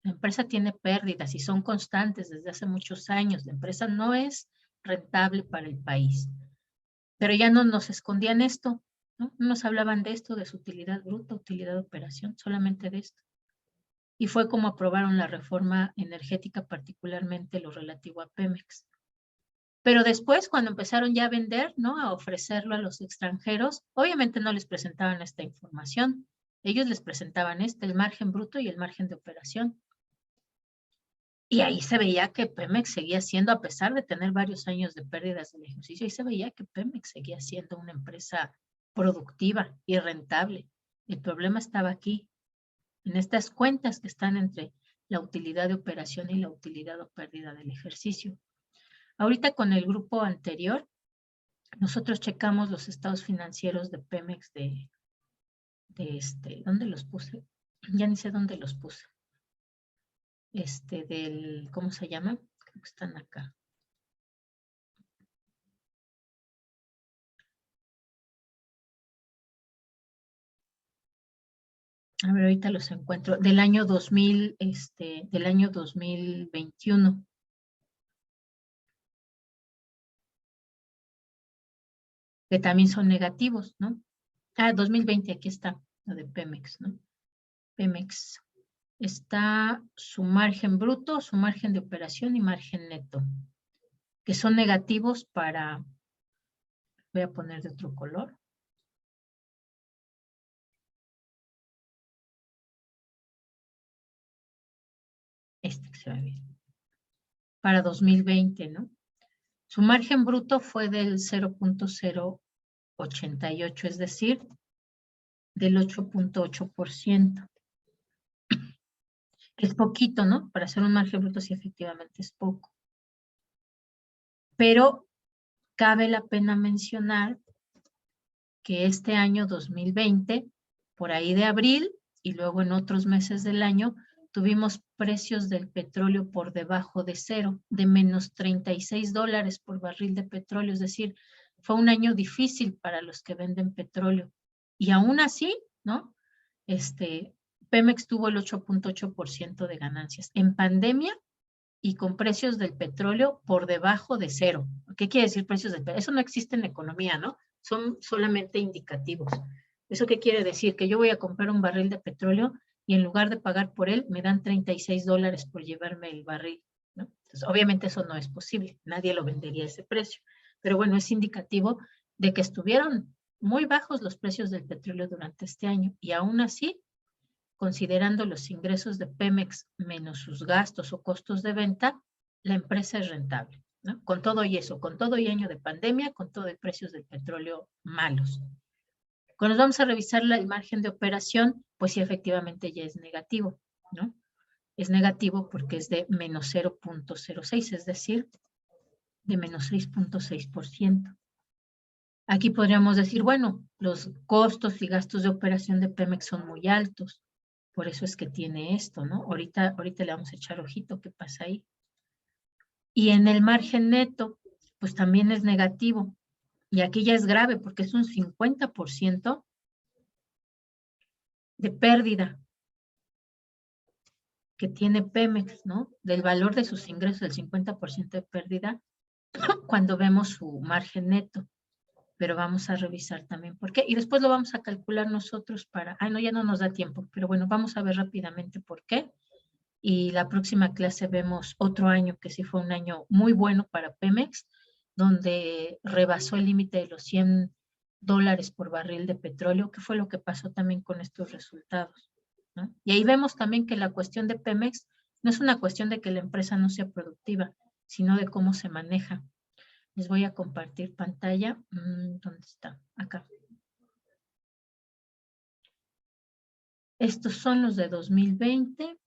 La empresa tiene pérdidas y son constantes desde hace muchos años, la empresa no es rentable para el país. Pero ya no nos escondían esto, ¿no? No nos hablaban de esto, de su utilidad bruta, utilidad de operación, solamente de esto. Y fue como aprobaron la reforma energética, particularmente lo relativo a Pemex. Pero después, cuando empezaron ya a vender, ¿no? A ofrecerlo a los extranjeros, obviamente no les presentaban esta información. Ellos les presentaban el margen bruto y el margen de operación. Y ahí se veía que Pemex seguía siendo, a pesar de tener varios años de pérdidas del ejercicio, ahí se veía que Pemex seguía siendo una empresa productiva y rentable. El problema estaba aquí, en estas cuentas que están entre la utilidad de operación y la utilidad o pérdida del ejercicio. Ahorita con el grupo anterior, nosotros checamos los estados financieros de Pemex ¿dónde los puse? Ya ni sé dónde los puse. ¿Cómo se llama? Creo que están acá. A ver, ahorita los encuentro. Del año 2021. Que también son negativos, ¿no? 2020, aquí está, lo de Pemex, ¿no? Pemex. Está su margen bruto, su margen de operación y margen neto, que son negativos para, voy a poner de otro color. Que se ve bien. Para 2020, ¿no? Su margen bruto fue del 0.088, es decir, del 8.8%. Es poquito, ¿no? Para hacer un margen bruto sí efectivamente es poco. Pero cabe la pena mencionar que este año 2020, por ahí de abril y luego en otros meses del año, tuvimos precios del petróleo por debajo de cero, de menos $36 por barril de petróleo, es decir, fue un año difícil para los que venden petróleo. Y aún así, ¿no? Pemex tuvo el 8.8% de ganancias. En pandemia y con precios del petróleo por debajo de cero. ¿Qué quiere decir precios del petróleo? Eso no existe en la economía, ¿no? Son solamente indicativos. ¿Eso qué quiere decir? Que yo voy a comprar un barril de petróleo y en lugar de pagar por él, me dan $36 por llevarme el barril, ¿no? Entonces, obviamente eso no es posible. Nadie lo vendería a ese precio. Pero bueno, es indicativo de que estuvieron muy bajos los precios del petróleo durante este año y aún así, considerando los ingresos de Pemex menos sus gastos o costos de venta, la empresa es rentable, ¿no? Con todo y eso, con todo y año de pandemia, con todo y precios del petróleo malos. Cuando nos vamos a revisar el margen de operación, pues sí, efectivamente ya es negativo, ¿no? Es negativo porque es de menos 0.06, es decir, de menos 6.6%. Aquí podríamos decir, bueno, los costos y gastos de operación de Pemex son muy altos. Por eso es que tiene esto, ¿no? Ahorita le vamos a echar ojito qué pasa ahí. Y en el margen neto, pues también es negativo. Y aquí ya es grave porque es un 50% de pérdida que tiene Pemex, ¿no? Del valor de sus ingresos, del 50% de pérdida, cuando vemos su margen neto. pero vamos a revisar también por qué. Y después lo vamos a calcular nosotros para, no, ya no nos da tiempo, pero bueno, vamos a ver rápidamente por qué. Y la próxima clase vemos otro año que sí fue un año muy bueno para Pemex, donde rebasó el límite de los $100 por barril de petróleo, que fue lo que pasó también con estos resultados, ¿no? Y ahí vemos también que la cuestión de Pemex no es una cuestión de que la empresa no sea productiva, sino de cómo se maneja. Les voy a compartir pantalla. ¿Dónde está? Acá. Estos son los de 2020.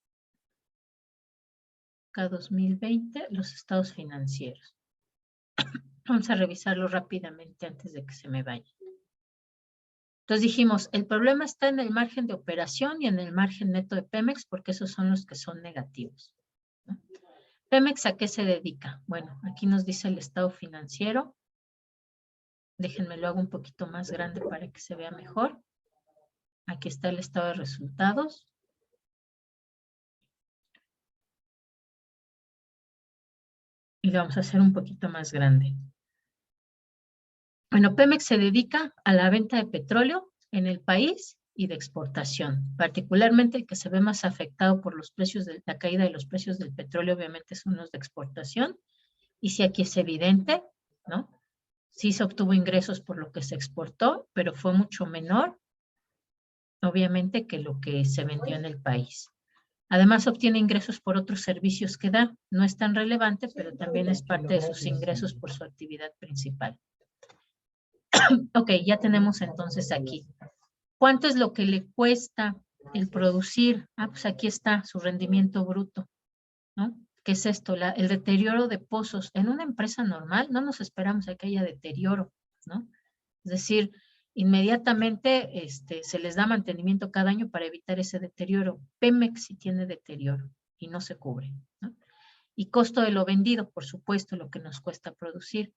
Acá 2020, los estados financieros. Vamos a revisarlo rápidamente antes de que se me vaya. Entonces dijimos, el problema está en el margen de operación y en el margen neto de Pemex, porque esos son los que son negativos, ¿no? Pemex, ¿a qué se dedica? Bueno, aquí nos dice el estado financiero. Déjenme lo hago un poquito más grande para que se vea mejor. Aquí está el estado de resultados. Y lo vamos a hacer un poquito más grande. Bueno, Pemex se dedica a la venta de petróleo en el país y de exportación. Particularmente el que se ve más afectado por los precios de la caída de los precios del petróleo, obviamente son los de exportación. Y sí, aquí es evidente, ¿no? Sí se obtuvo ingresos por lo que se exportó, pero fue mucho menor, obviamente, que lo que se vendió en el país. Además, obtiene ingresos por otros servicios que da. No es tan relevante, pero también es parte de sus ingresos por su actividad principal. Ok, ya tenemos entonces aquí. ¿Cuánto es lo que le cuesta el producir? Pues aquí está su rendimiento bruto, ¿no? ¿Qué es esto? El deterioro de pozos. En una empresa normal no nos esperamos a que haya deterioro, ¿no? Es decir, inmediatamente se les da mantenimiento cada año para evitar ese deterioro. Pemex sí tiene deterioro y no se cubre, ¿no? Y costo de lo vendido, por supuesto, lo que nos cuesta producir.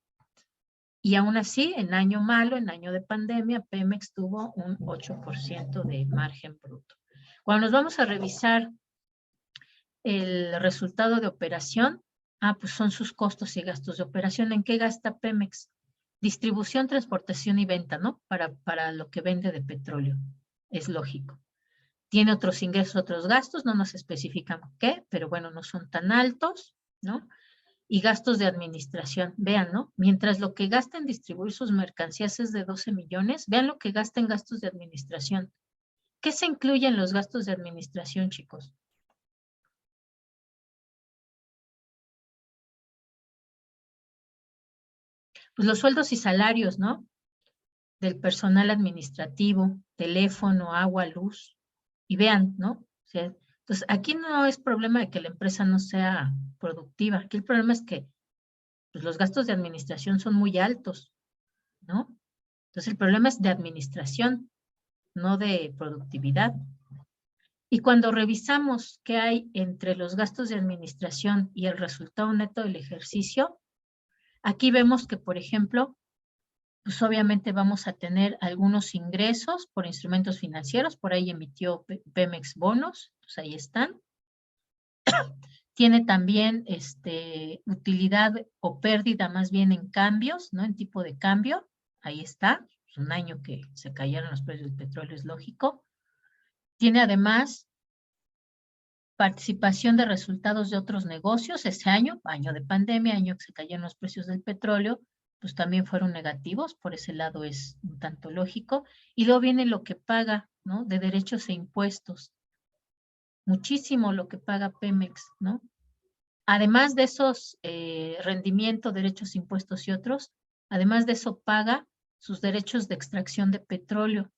Y aún así, en año malo, en año de pandemia, Pemex tuvo un 8% de margen bruto. Cuando nos vamos a revisar el resultado de operación, pues son sus costos y gastos de operación. ¿En qué gasta Pemex? Distribución, transportación y venta, ¿no? Para lo que vende de petróleo. Es lógico. Tiene otros ingresos, otros gastos, no nos especifican qué, pero bueno, no son tan altos, ¿no? Y gastos de administración, vean, ¿no? Mientras lo que gasta en distribuir sus mercancías es de 12 millones, vean lo que gasta en gastos de administración. ¿Qué se incluye en los gastos de administración, chicos? Pues los sueldos y salarios, ¿no? Del personal administrativo, teléfono, agua, luz. Y vean, ¿no? O sea, entonces, aquí no es problema de que la empresa no sea productiva. Aquí el problema es que pues, los gastos de administración son muy altos, ¿no? Entonces, el problema es de administración, no de productividad. Y cuando revisamos qué hay entre los gastos de administración y el resultado neto del ejercicio, aquí vemos que, por ejemplo, pues obviamente vamos a tener algunos ingresos por instrumentos financieros, por ahí emitió Pemex bonos, pues ahí están. Tiene también utilidad o pérdida más bien en cambios, ¿no? En tipo de cambio, ahí está, es un año que se cayeron los precios del petróleo, es lógico. Tiene además participación de resultados de otros negocios, ese año de pandemia, año que se cayeron los precios del petróleo, pues también fueron negativos, por ese lado es un tanto lógico. Y luego viene lo que paga, ¿no? De derechos e impuestos. Muchísimo lo que paga Pemex, ¿no? Además de esos rendimientos, derechos, impuestos y otros, además de eso paga sus derechos de extracción de petróleo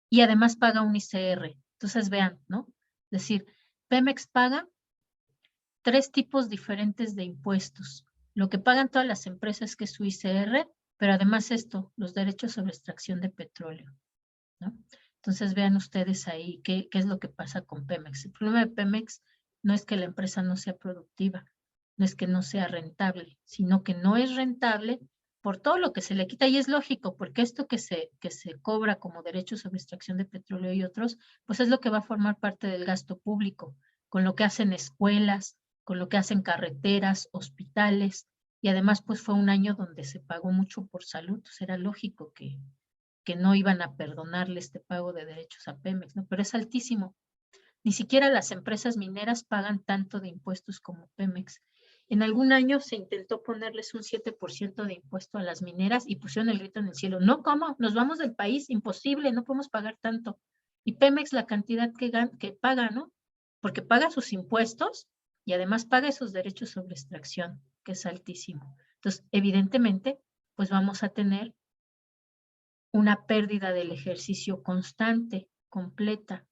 y además paga un ICR. Entonces vean, ¿no? Es decir, Pemex paga 3 tipos diferentes de impuestos. Lo que pagan todas las empresas, que es su ICR, pero además esto, los derechos sobre extracción de petróleo, ¿no? Entonces vean ustedes ahí qué es lo que pasa con Pemex. El problema de Pemex no es que la empresa no sea productiva, no es que no sea rentable, sino que no es rentable por todo lo que se le quita. Y es lógico, porque esto que se cobra como derechos sobre extracción de petróleo y otros, pues es lo que va a formar parte del gasto público, con lo que hacen escuelas, con lo que hacen carreteras, hospitales, y además pues fue un año donde se pagó mucho por salud, entonces era lógico que no iban a perdonarle este pago de derechos a Pemex, ¿no? Pero es altísimo. Ni siquiera las empresas mineras pagan tanto de impuestos como Pemex. En algún año se intentó ponerles un 7% de impuesto a las mineras y pusieron el grito en el cielo. No, ¿cómo? Nos vamos del país, imposible, no podemos pagar tanto. Y Pemex la cantidad que paga, ¿no? Porque paga sus impuestos y además paga esos derechos sobre extracción, que es altísimo. Entonces, evidentemente, pues vamos a tener una pérdida del ejercicio constante, completa.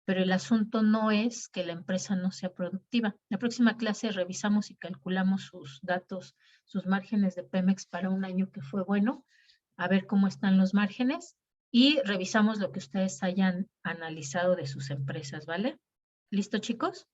Pero el asunto no es que la empresa no sea productiva. La próxima clase revisamos y calculamos sus datos, sus márgenes de Pemex para un año que fue bueno, a ver cómo están los márgenes y revisamos lo que ustedes hayan analizado de sus empresas, ¿vale? ¿Listo, chicos?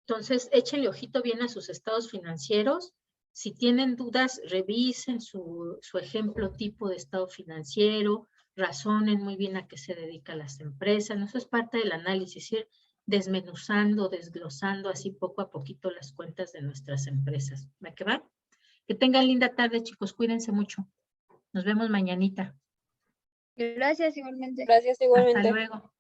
Entonces, échenle ojito bien a sus estados financieros. Si tienen dudas, revisen su ejemplo tipo de estado financiero, razonen muy bien a qué se dedican las empresas. Eso es parte del análisis, ir desmenuzando, desglosando así poco a poquito las cuentas de nuestras empresas. ¿Va que va? Que tengan linda tarde, chicos. Cuídense mucho. Nos vemos mañanita. Gracias igualmente. Gracias igualmente. Hasta luego.